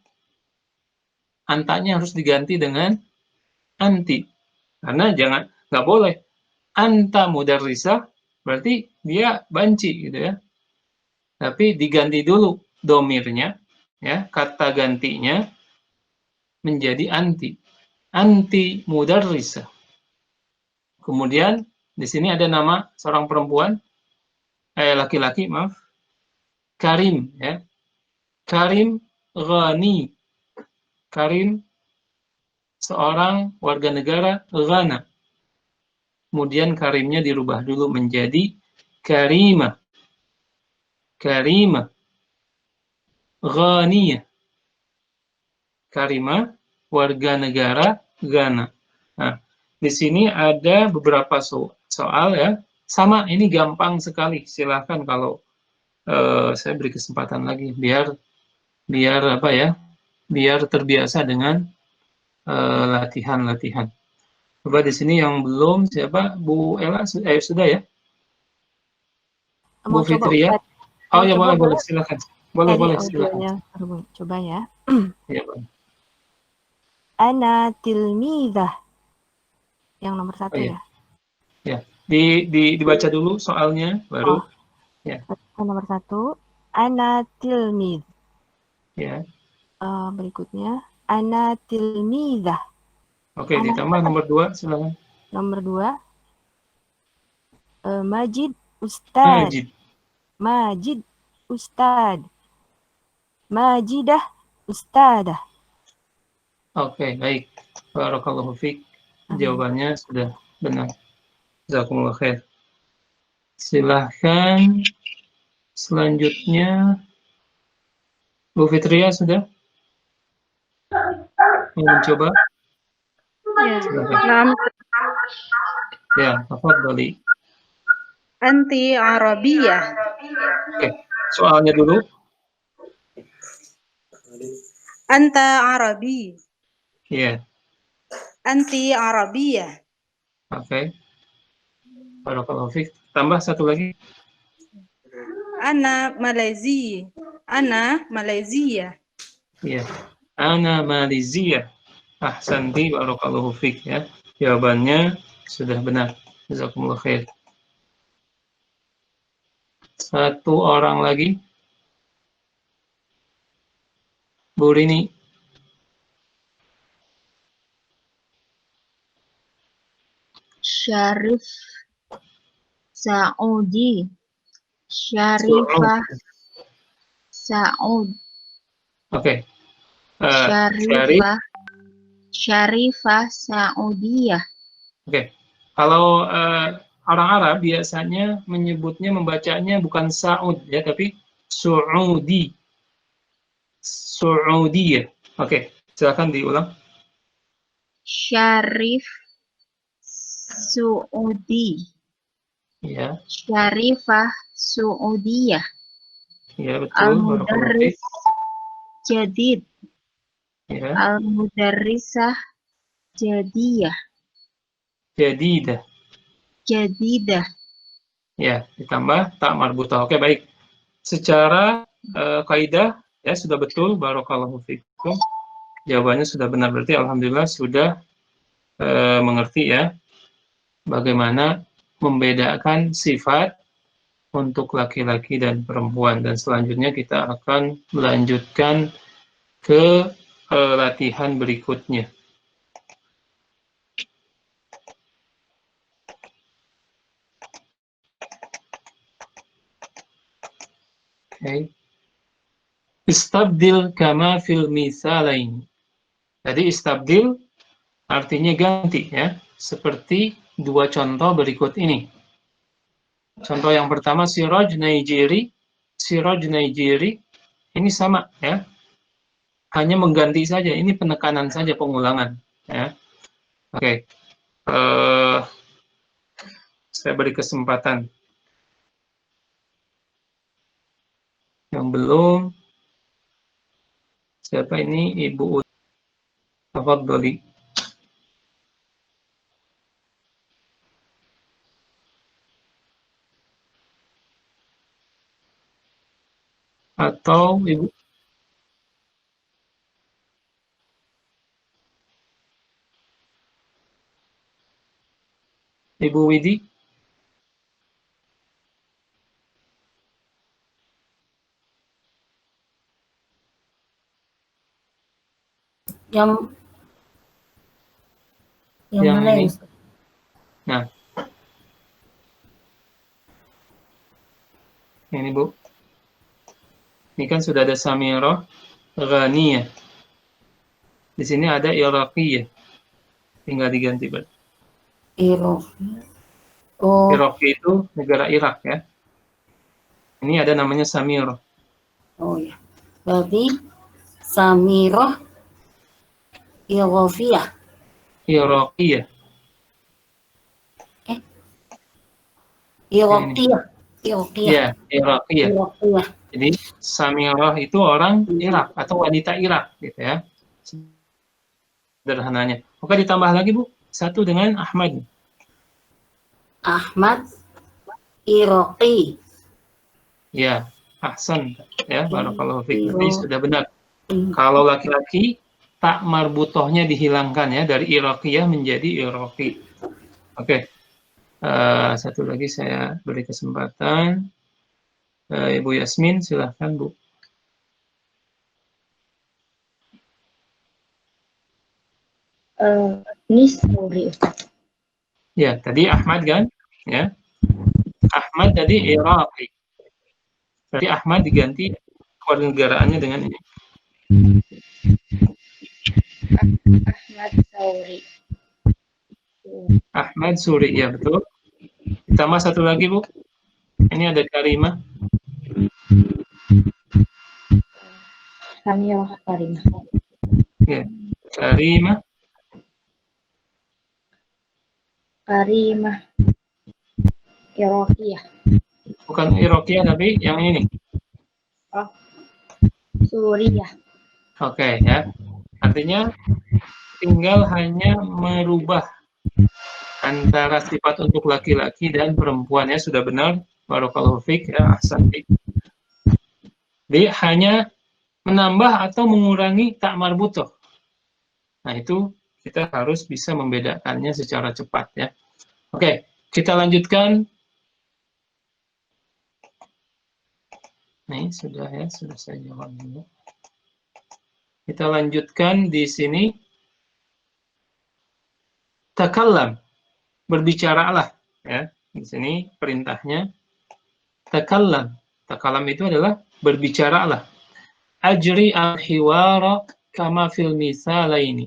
[SPEAKER 2] antanya harus diganti dengan anti. Karena nggak boleh anta mudarisa berarti dia banci gitu ya. Tapi diganti dulu domirnya, ya, kata gantinya menjadi anti. Anti mudarrisa. Kemudian di sini ada nama seorang perempuan, laki-laki, maaf, Karim, ya. Karim Ghani. Karim seorang warga negara Ghana. Kemudian Karimnya dirubah dulu menjadi Karimah. Karimah. Ghaniyah. Karimah, warga negara Ghana. Nah, di sini ada beberapa soal ya. Sama, ini gampang sekali. Silahkan kalau saya beri kesempatan lagi biar apa ya? Biar terbiasa dengan latihan-latihan. Coba di sini yang belum siapa? Bu Ella sudah ya? Bu Fitri ya? Oh ya, boleh silakan. Boleh silakan.
[SPEAKER 9] Coba ya.
[SPEAKER 2] Ya, boleh.
[SPEAKER 9] Ana tilmidah. Yang nomor 1
[SPEAKER 2] iya.
[SPEAKER 9] ya.
[SPEAKER 2] Ya. Dibaca dulu soalnya baru. Ya.
[SPEAKER 9] Nomor 1, ana tilmid.
[SPEAKER 2] Ya.
[SPEAKER 9] Berikutnya ana tilmidah.
[SPEAKER 2] Oke, ditambah nomor 2, silakan.
[SPEAKER 9] Nomor 2, Majid Ustad. Majid Ustad. Majidah Ustadah.
[SPEAKER 2] Oke, baik. Barakallahu fiik. Jawabannya sudah benar. Jazakumullah khair. Silahkan selanjutnya Bu Fitria sudah? Mau mencoba?
[SPEAKER 10] Naam.
[SPEAKER 2] Ya, tafadhali.
[SPEAKER 10] Anti Arabiyah.
[SPEAKER 2] Oke, soalnya dulu.
[SPEAKER 10] Anta Arabi.
[SPEAKER 2] Iya.
[SPEAKER 10] Anti Arabiyah.
[SPEAKER 2] Oke. Barakallahu fiik. Tambah satu lagi.
[SPEAKER 10] Ana Malaysia. Ana Malaysia.
[SPEAKER 2] Iya. Ana Malaysia. Ahsanti barakallahu fiik ya. Jawabannya sudah benar. Jazakumullah khair. Satu orang lagi. Bu Rini.
[SPEAKER 8] Syarif Saudi. Syarifah Saud.
[SPEAKER 2] Oke.
[SPEAKER 8] Syarifah Saudiyah.
[SPEAKER 2] Oke. Kalau orang Arab biasanya membacanya bukan Saud ya, tapi Saudi. Saudiyah. Oke, silakan diulang.
[SPEAKER 8] Syarif Saudi.
[SPEAKER 2] Ya.
[SPEAKER 8] Syarifah Saudiyah.
[SPEAKER 2] Ya, betul.
[SPEAKER 8] Al-Mudarris Jadid.
[SPEAKER 2] Ya.
[SPEAKER 8] Al-Mudarrisah Jadiyah.
[SPEAKER 2] Jadidah.
[SPEAKER 8] Jadidah.
[SPEAKER 2] Ya, ditambah tak marbutah. Oke, baik. Secara kaidah ya sudah betul, barakallahu fikum. Jawabannya sudah benar, berarti alhamdulillah sudah mengerti ya bagaimana membedakan sifat untuk laki-laki dan perempuan. Dan selanjutnya kita akan melanjutkan ke latihan berikutnya. Oke. Istabdil kama fil misalain. Jadi istabdil artinya ganti ya, seperti dua contoh berikut ini. Contoh yang pertama Siraj Naijiri ini sama ya. Hanya mengganti saja, ini penekanan saja, pengulangan ya. Oke. Saya beri kesempatan. Yang belum, siapa ini? Ibu Tafadhali. Atau Ibu? Ibu Widi?
[SPEAKER 11] Yang mana
[SPEAKER 2] ini.
[SPEAKER 11] ya?
[SPEAKER 2] Nah, ini Bu. Ini kan sudah ada Samirah, Ghaniyah. Di sini ada Iraqiyah. Tinggal diganti, Pak.
[SPEAKER 11] Iraqi. Oh,
[SPEAKER 2] Iraqi itu negara Irak ya. Ini ada namanya Samirah.
[SPEAKER 11] oh ya. Berarti Samirah Iraqiyah.
[SPEAKER 2] Iraqiyah.
[SPEAKER 11] Iraqiyah. Iraqiyah.
[SPEAKER 2] Ya, Iraqiyah.
[SPEAKER 11] Iraqiyah.
[SPEAKER 2] Jadi Samirah itu orang Irak atau wanita Irak gitu ya. Sederhananya. Oke, ditambah lagi Bu, satu dengan Ahmad.
[SPEAKER 11] Ahmad Iraqi.
[SPEAKER 2] Ya, ahsan ya, barakallahu fiik. Berarti sudah benar. Kalau laki-laki tak marbutohnya dihilangkan ya, dari Iraqiyah menjadi Iraqi. Oke. Satu lagi saya beri kesempatan. Ibu Yasmin, silahkan Bu.
[SPEAKER 11] Nisuri, Ustaz.
[SPEAKER 2] Ya, tadi Ahmad kan? Ya. Ahmad tadi Iraqi. Tadi Ahmad diganti kewarganegaraannya dengan ini.
[SPEAKER 11] Ahmad Sauri.
[SPEAKER 2] Ahmad Suri, ya betul. Ditambah satu lagi Bu. Ini ada Karimah.
[SPEAKER 11] Samirah Karimah.
[SPEAKER 2] Ya, Karimah.
[SPEAKER 11] Karimah Iraqiyah.
[SPEAKER 2] Bukan Iraqiyah tapi yang ini.
[SPEAKER 11] Oh, Suriah.
[SPEAKER 2] Oke ya. Artinya tinggal hanya merubah antara sifat untuk laki-laki dan perempuan ya, sudah benar. Barakallahu fiik ya, ahsan. Jadi hanya menambah atau mengurangi tak marbutoh. Nah, itu kita harus bisa membedakannya secara cepat ya. Oke, kita lanjutkan. Nih, sudah ya, sudah saya jawab dulu. Kita lanjutkan di sini. Takallam, berbicaralah ya. Di sini perintahnya takallam. Takallam itu adalah berbicaralah. Ajri al-hiwara kama fil misalaini.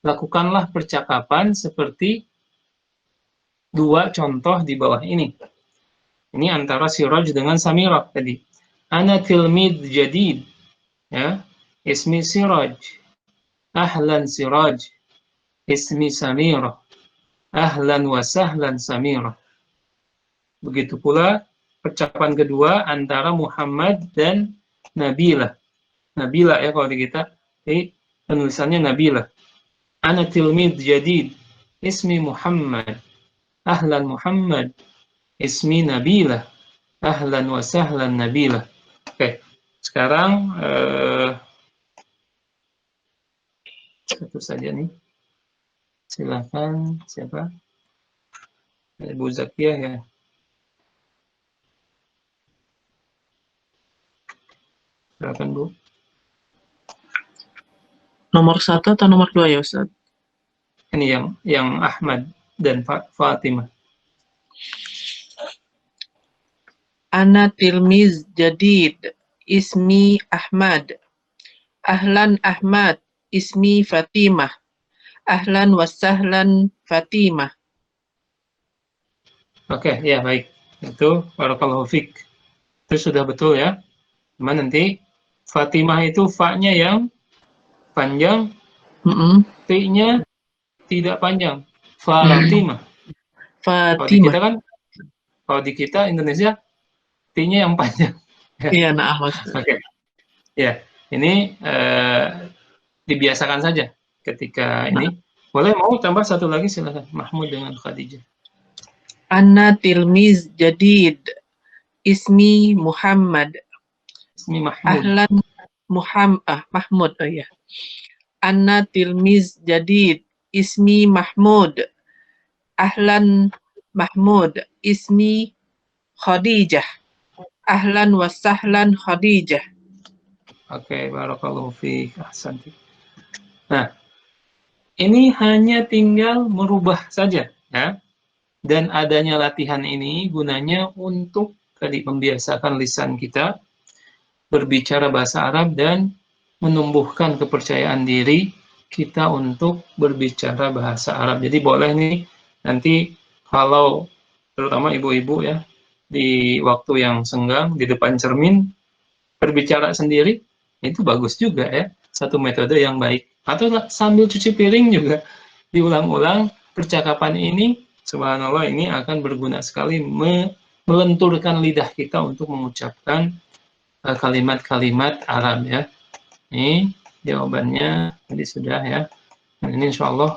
[SPEAKER 2] Lakukanlah percakapan seperti dua contoh di bawah ini. Ini antara Siraj dengan Samirah tadi. Ana tilmid jadid. Ya, ismi Siraj. Ahlan Siraj. Ismi Samirah. Ahlan wa sahlan Samirah. Begitu pula percakapan kedua antara Muhammad dan Nabilah. Nabilah ya kalau di kita. Jadi penulisannya Nabilah. Ana tilmid jadid. Ismi Muhammad. Ahlan Muhammad. Ismi Nabilah. Ahlan wa sahlan Nabilah. Oke. Sekarang satu saja nih. Silakan siapa? Ibu Zakiyah ya. Silakan Bu.
[SPEAKER 12] Nomor 1 atau nomor 2 ya Ustaz?
[SPEAKER 2] Ini yang Ahmad dan Fatimah.
[SPEAKER 12] Ana tilmiz jadid, ismi Ahmad. Ahlan Ahmad, ismi Fatimah. Ahlan wa sahlan Fatimah.
[SPEAKER 2] Oke, ya baik. Itu barakallahu fiik. Itu sudah betul ya. Cuma nanti Fatimah itu fa-nya yang panjang, T-nya tidak panjang. Fatimah. Kalau di kita kan, kalau di kita Indonesia T-nya yang panjang.
[SPEAKER 12] Iya, nah
[SPEAKER 2] Oke. Ya, ini dibiasakan saja ketika ini. Boleh mau tambah satu lagi silakan. Mahmud dengan Khadijah.
[SPEAKER 12] Ana tilmiz jadid, ismi Muhammad.
[SPEAKER 2] ismi Mahmud.
[SPEAKER 12] Ahlan Mahmud, oh ya. Ana tilmiz jadid, ismi Mahmud. Ahlan Mahmud, ismi Khadijah. Ahlan wa sahlan Khadijah.
[SPEAKER 2] Oke, barakallahu fiik. Ahsanti. Nah, ini hanya tinggal merubah saja, ya. Dan adanya latihan ini gunanya untuk tadi membiasakan lisan kita berbicara bahasa Arab dan menumbuhkan kepercayaan diri kita untuk berbicara bahasa Arab. Jadi boleh nih nanti kalau terutama ibu-ibu ya di waktu yang senggang di depan cermin berbicara sendiri, itu bagus juga ya, satu metode yang baik. Atau sambil cuci piring juga diulang-ulang percakapan ini, subhanallah, ini akan berguna sekali melenturkan lidah kita untuk mengucapkan kalimat-kalimat Arab ya. Ini jawabannya tadi sudah ya. Dan ini insya Allah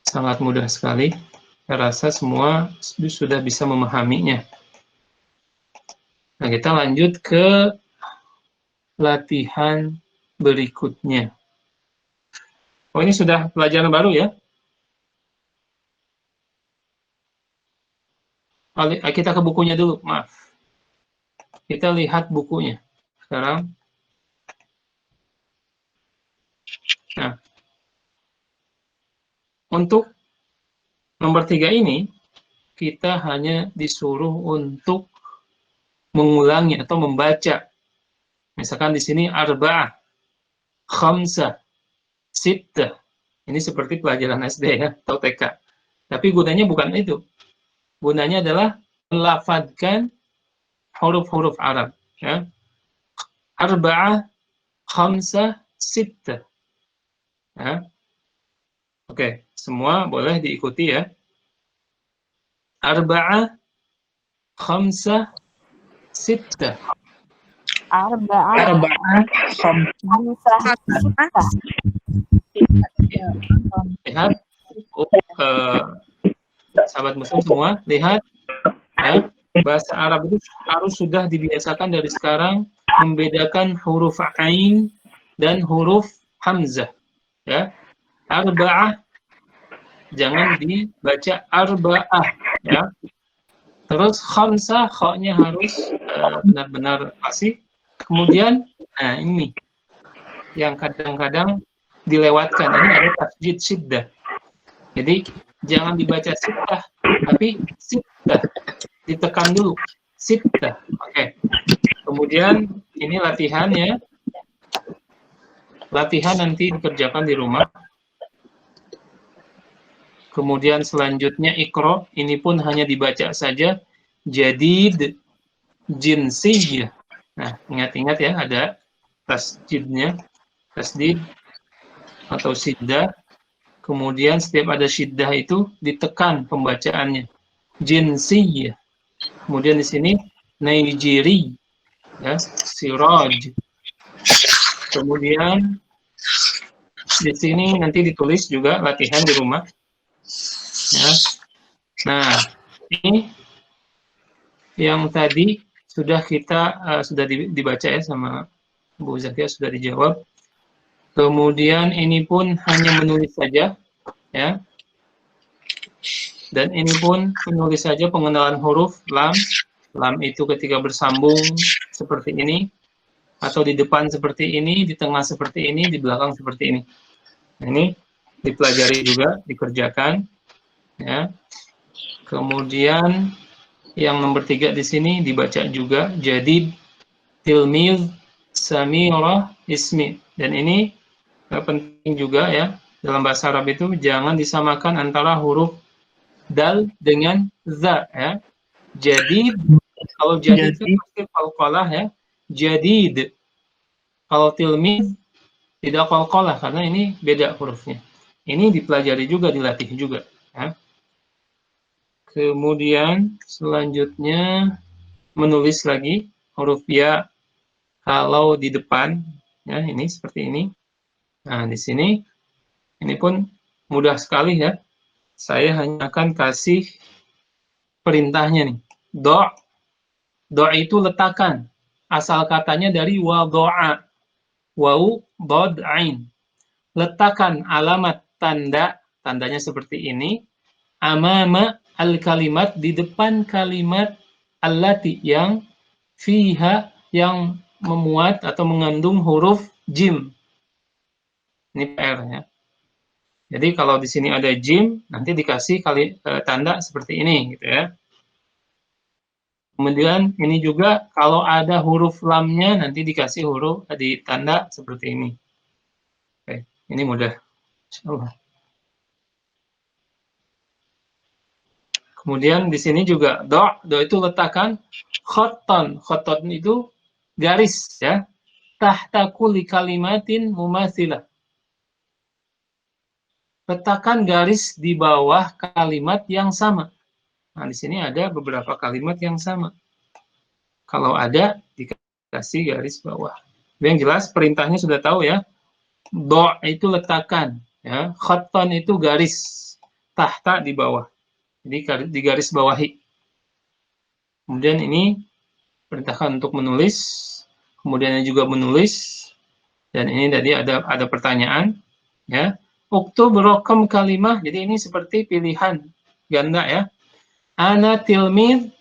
[SPEAKER 2] sangat mudah sekali. Saya rasa semua sudah bisa memahaminya. Nah, kita lanjut ke latihan berikutnya. Oh, ini sudah pelajaran baru ya? Kita ke bukunya dulu, maaf. Kita lihat bukunya sekarang. Nah, untuk nomor 3 ini, kita hanya disuruh untuk mengulangi atau membaca. Misalkan di sini arba'ah, khamsah, sittah. Ini seperti pelajaran SD ya, atau TK. Tapi gunanya bukan itu. Gunanya adalah melafadzkan huruf-huruf Arab. Ya. Arba'ah, khamsah, sittah. Ya. Oke, semua boleh diikuti ya. Arba'ah, khamsah, sittah.
[SPEAKER 9] Arba'ah, khamsah, sittah.
[SPEAKER 2] Lihat, sahabat muslim semua, lihat ya, bahasa Arab itu harus sudah dibiasakan dari sekarang membedakan huruf ain dan huruf hamzah ya. Arba'ah jangan dibaca arba'ah ya. Terus khamsah, kha-nya harus benar-benar fasih. Kemudian nah ini yang kadang-kadang dilewatkan, ini ada tasjid syiddah. Jadi jangan dibaca sittah, tapi sittah, ditekan dulu, sittah. Oke. Kemudian ini latihannya, latihan nanti dikerjakan di rumah. Kemudian selanjutnya ikro, ini pun hanya dibaca saja, jadid, jinsiyah. Nah, ingat-ingat ya, ada tasjidnya, tasdid atau syiddah. Kemudian setiap ada syiddah itu ditekan pembacaannya, jinsiyah. Kemudian di sini Naijiri, ya, siraj. Kemudian di sini nanti ditulis juga latihan di rumah. Ya. Nah, ini yang tadi sudah kita sudah dibaca ya sama Bu Zakia, sudah dijawab. Kemudian ini pun hanya menulis saja, ya. Dan ini pun menulis saja pengenalan huruf lam. Lam itu ketika bersambung seperti ini, atau di depan seperti ini, di tengah seperti ini, di belakang seperti ini. Nah, ini dipelajari juga, dikerjakan, ya. Kemudian yang nomor 3 di sini dibaca juga, jadid, tilmiz, samirah, ismi. Dan ini penting juga ya, dalam bahasa Arab itu jangan disamakan antara huruf dal dengan za ya. Jadid, kalau jadid itu pasti qalqalah ya. Jadid. Kalau tilmiz tidak qalqalah karena ini beda hurufnya. Ini dipelajari juga, dilatih juga ya. Kemudian selanjutnya menulis lagi huruf ya kalau di depan ya, ini seperti ini. Nah, di sini ini pun mudah sekali ya. Saya hanya akan kasih perintahnya nih. Do. Do itu letakkan. asal katanya dari wado'a, wau, dod, ain. Letakkan alamat tanda, tandanya seperti ini, amama al-kalimat, di depan kalimat allati yang fiha, yang memuat atau mengandung huruf jim. Ini PR ya. Jadi kalau di sini ada jim, nanti dikasih tanda seperti ini gitu ya. Kemudian ini juga kalau ada huruf lamnya nanti dikasih huruf di tanda seperti ini. Oke, ini mudah. Insyaallah. Kemudian di sini juga do itu letakkan khotton. Khotton itu garis ya. Tahta kulli kalimatin mumathilah. Letakkan garis di bawah kalimat yang sama. Nah, di sini ada beberapa kalimat yang sama. Kalau ada, dikasih garis bawah. Yang jelas perintahnya sudah tahu ya. Do itu letakkan, ya. Khotton itu garis, tahta di bawah. Jadi di garis bawahi. Kemudian ini perintahkan untuk menulis, kemudian juga menulis, dan ini tadi ada pertanyaan, ya. Uktub raqam kalimah, jadi ini seperti pilihan ganda ya. Ana tilmid,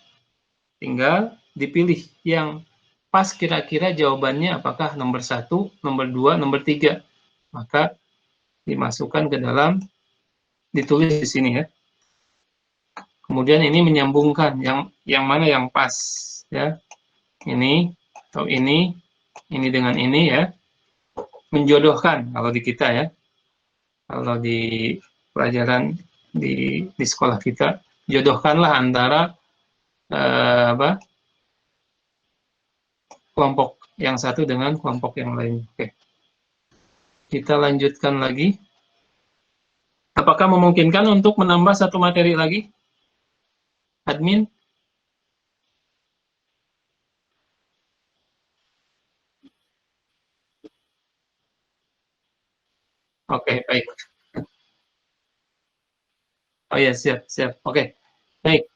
[SPEAKER 2] tinggal dipilih yang pas kira-kira jawabannya apakah nomor 1, nomor 2, nomor 3. Maka dimasukkan ke dalam, ditulis di sini ya. Kemudian ini menyambungkan yang mana yang pas ya. Ini atau ini dengan ini ya. Menjodohkan kalau di kita ya. Kalau di pelajaran di sekolah kita, jodohkanlah antara kelompok yang satu dengan kelompok yang lain. Oke. Kita lanjutkan lagi. Apakah memungkinkan untuk menambah satu materi lagi? Admin? Oke, baik. Oh ya, siap. Oke, baik.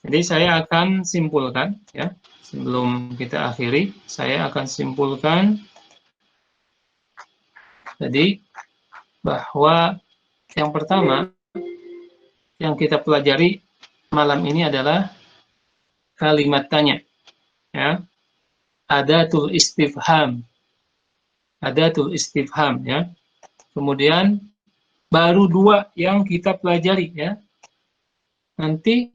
[SPEAKER 2] Jadi saya akan simpulkan, ya. Sebelum kita akhiri, saya akan simpulkan jadi bahwa yang pertama yang kita pelajari malam ini adalah kalimat tanya, ya. Adatul istifham. Adatul istifham, ya. Kemudian baru 2 yang kita pelajari, ya. Nanti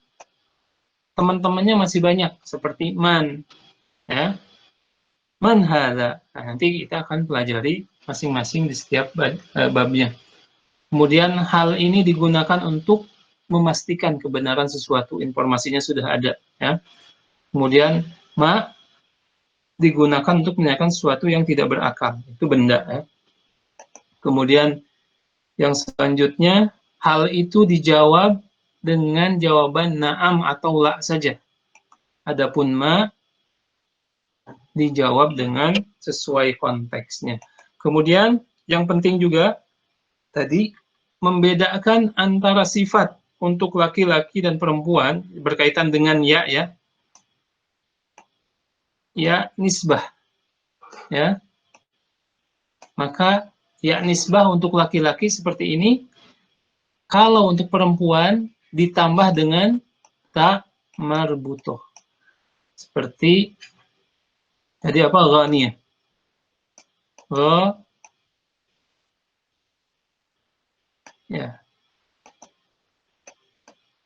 [SPEAKER 2] teman-temannya masih banyak seperti man, ya. Man hadza. Nah, nanti kita akan pelajari masing-masing di setiap babnya. Kemudian hal ini digunakan untuk memastikan kebenaran sesuatu, informasinya sudah ada, ya. Kemudian ma digunakan untuk menyatakan sesuatu yang tidak berakal, itu benda, ya. Kemudian yang selanjutnya hal itu dijawab dengan jawaban na'am atau la saja. Adapun ma dijawab dengan sesuai konteksnya. Kemudian yang penting juga tadi membedakan antara sifat untuk laki-laki dan perempuan berkaitan dengan ya, ya. Ya nisbah, ya. Maka ya nisbah untuk laki-laki seperti ini. Kalau untuk perempuan ditambah dengan ta marbutoh. Seperti tadi apa? Ghaniyah. Ya.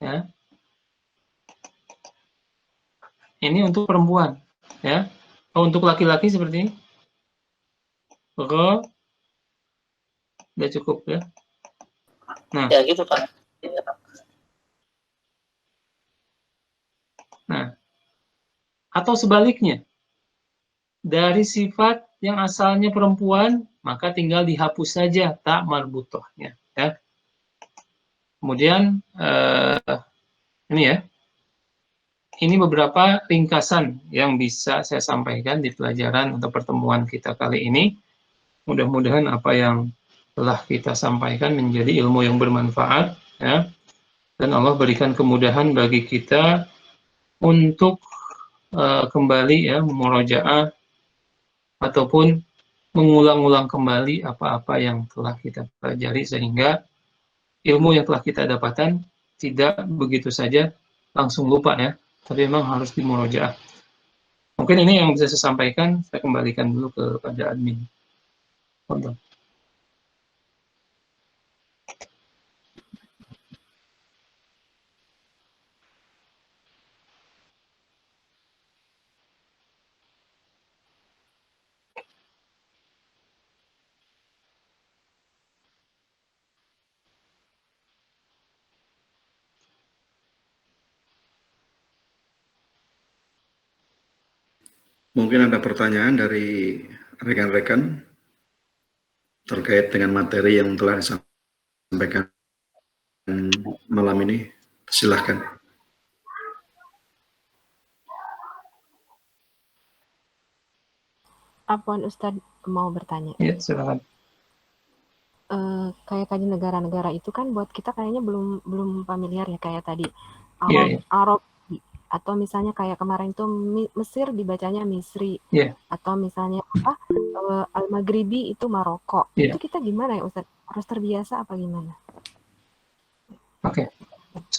[SPEAKER 2] Ya. Ini untuk perempuan, ya. Kalau untuk laki-laki seperti ini. Udah cukup ya. Nah.
[SPEAKER 3] Ya gitu Pak.
[SPEAKER 2] Nah. Atau sebaliknya. Dari sifat yang asalnya perempuan, maka tinggal dihapus saja tak marbutohnya, ya. Kemudian ini ya. Ini beberapa ringkasan yang bisa saya sampaikan di pelajaran atau pertemuan kita kali ini. Mudah-mudahan apa yang telah kita sampaikan menjadi ilmu yang bermanfaat, ya. Dan Allah berikan kemudahan bagi kita untuk kembali ya, murojaah ataupun mengulang-ulang kembali apa-apa yang telah kita pelajari sehingga ilmu yang telah kita dapatkan tidak begitu saja langsung lupa ya, tapi memang harus dimurojaah. Mungkin ini yang bisa saya sampaikan, saya kembalikan dulu kepada admin. Untuk.
[SPEAKER 1] Mungkin ada pertanyaan dari rekan-rekan terkait dengan materi yang telah disampaikan malam ini. Silahkan.
[SPEAKER 9] Afwan Ustadz, mau bertanya.
[SPEAKER 2] Ya, silakan.
[SPEAKER 9] Kayak tadi negara-negara itu kan buat kita kayaknya belum familiar ya, kayak tadi Arab, atau misalnya kayak kemarin itu Mesir dibacanya Misri, atau misalnya Al-Maghribi itu Maroko. Itu kita gimana ya Ustadz? Harus terbiasa apa gimana?
[SPEAKER 2] Oke.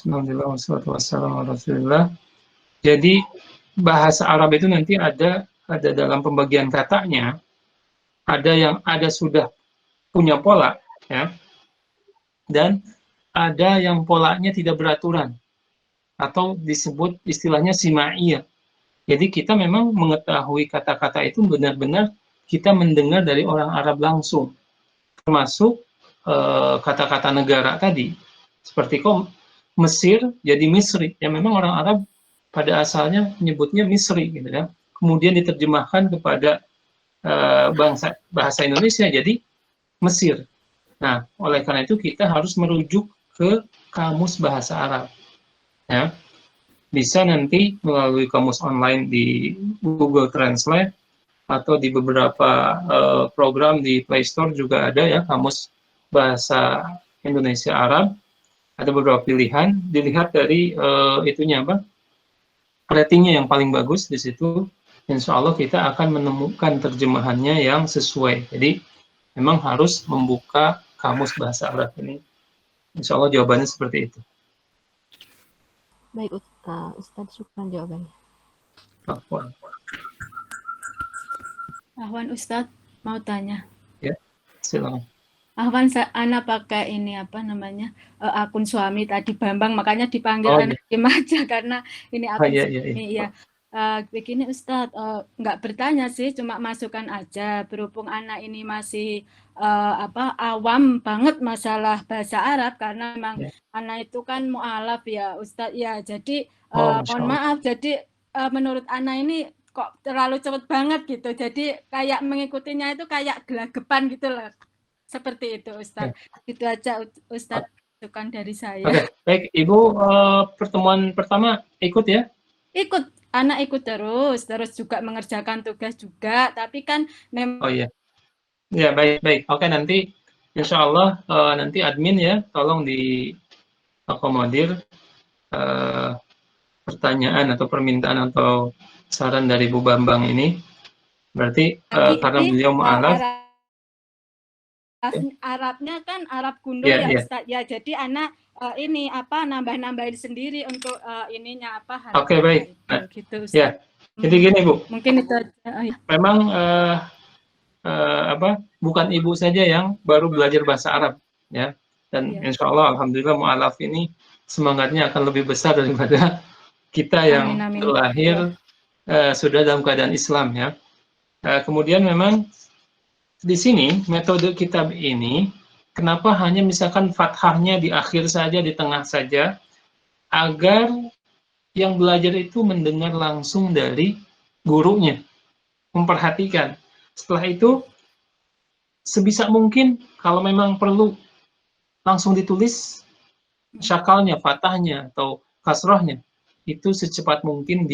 [SPEAKER 2] Alhamdulillah wassalatu wassalamu ala Rasulillah. Jadi bahasa Arab itu nanti ada dalam pembagian katanya, ada yang sudah punya pola ya, dan ada yang polanya tidak beraturan atau disebut istilahnya simaiyah. Jadi kita memang mengetahui kata-kata itu benar-benar kita mendengar dari orang Arab langsung, termasuk kata-kata negara tadi, seperti kok Mesir jadi Misri, ya memang orang Arab pada asalnya menyebutnya Misri gitu kan, kemudian diterjemahkan kepada bahasa Indonesia jadi Mesir. Nah, oleh karena itu kita harus merujuk ke kamus bahasa Arab. Ya, bisa nanti melalui kamus online di Google Translate atau di beberapa program di Play Store juga ada ya kamus bahasa Indonesia Arab. Ada beberapa pilihan, dilihat dari itunya apa, ratingnya yang paling bagus di situ. Insya Allah kita akan menemukan terjemahannya yang sesuai. Jadi memang harus membuka kamus bahasa Arab ini. Insya Allah jawabannya seperti itu.
[SPEAKER 9] Baik, Ustadz, syukran jawabannya.
[SPEAKER 13] Ahwan Ustadz, mau tanya.
[SPEAKER 2] Ya, silakan.
[SPEAKER 13] Ahwan, Ana pakai ini apa namanya, akun suami tadi Bambang, makanya dipanggil anak aja karena ini akun suami ya. Begini Ustadz, nggak bertanya sih, cuma masukan aja. Berhubung anak ini masih awam banget masalah bahasa Arab, karena memang anak itu kan mu'alaf ya Ustadz ya. Jadi mohon maaf, jadi menurut anak ini kok terlalu cepat banget gitu. Jadi kayak mengikutinya itu kayak gelagapan gitu loh. Seperti itu Ustadz. Itu aja Ustadz, masukan dari saya.
[SPEAKER 2] Oke, baik Ibu, pertemuan pertama ikut ya?
[SPEAKER 13] Ikut. Anak ikut terus juga mengerjakan tugas juga, tapi kan memang.
[SPEAKER 2] Oh iya, ya baik. Oke, nanti insya Allah nanti admin ya, tolong diakomodir pertanyaan atau permintaan atau saran dari Bu Bambang ini. Berarti karena beliau mu'alaf.
[SPEAKER 13] Arabnya kan Arab gundul ya Ustaz ya, jadi anak ini apa nambah-nambahin sendiri untuk ininya apa.
[SPEAKER 2] Oke, baik.
[SPEAKER 13] Nah, gitu,
[SPEAKER 2] ya, jadi gini Bu.
[SPEAKER 13] Mungkin itu aja.
[SPEAKER 2] Memang bukan Ibu saja yang baru belajar bahasa Arab ya, dan insya Allah alhamdulillah mu'alaf ini semangatnya akan lebih besar daripada kita yang terlahir sudah dalam keadaan Islam ya. Kemudian memang di sini metode kitab ini kenapa hanya misalkan fathahnya di akhir saja, di tengah saja, agar yang belajar itu mendengar langsung dari gurunya, memperhatikan. Setelah itu sebisa mungkin kalau memang perlu langsung ditulis syakalnya, fathahnya atau kasrohnya, itu secepat mungkin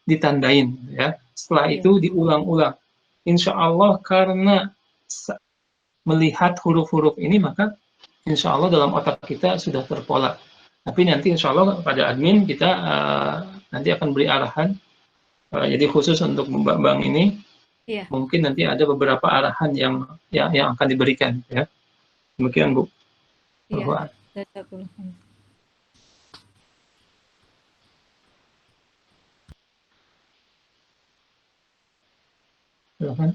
[SPEAKER 2] ditandain ya. Setelah itu diulang-ulang. Insya Allah karena melihat huruf-huruf ini maka insya Allah dalam otak kita sudah terpola. Tapi nanti insya Allah pada admin kita nanti akan beri arahan Jadi khusus untuk bank ini, mungkin nanti ada beberapa arahan yang akan diberikan, ya. Demikian, Bu.
[SPEAKER 13] Iya.
[SPEAKER 2] Silakan.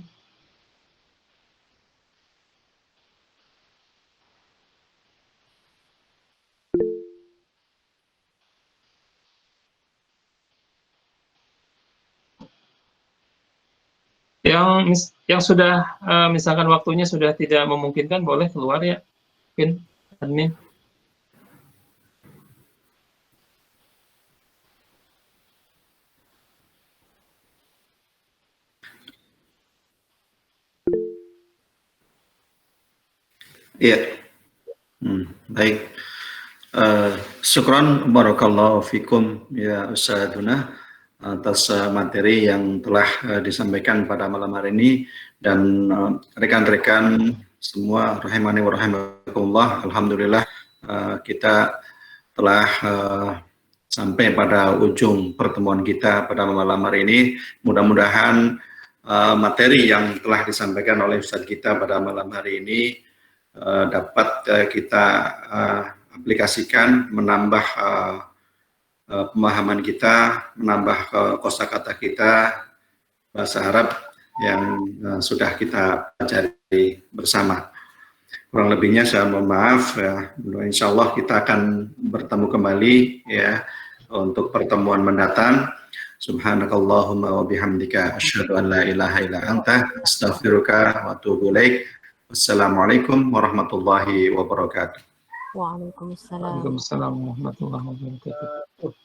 [SPEAKER 2] Yang sudah misalkan waktunya sudah tidak memungkinkan, boleh keluar ya, mungkin admin.
[SPEAKER 1] Iya, baik. Syukron barakallahu fikum ya Ustadzuna atas materi yang telah disampaikan pada malam hari ini, dan rekan-rekan semua rahimani wa rahimakumullah, alhamdulillah kita telah sampai pada ujung pertemuan kita pada malam hari ini. Mudah-mudahan materi yang telah disampaikan oleh Ustadz kita pada malam hari ini dapat kita aplikasikan, menambah pemahaman kita, menambah kosakata kita bahasa Arab yang sudah kita pelajari bersama. Kurang lebihnya saya mohon maaf ya. Insya Allah kita akan bertemu kembali ya untuk pertemuan mendatang. Subhanakallahumma wa bihamdika asyhadu an la ilaha illa anta astaghfiruka wa atubu ilaik. Wassalamualaikum warahmatullahi wabarakatuh.
[SPEAKER 9] Waalaikumsalam.
[SPEAKER 2] Waalaikumsalam warahmatullahi wabarakatuh.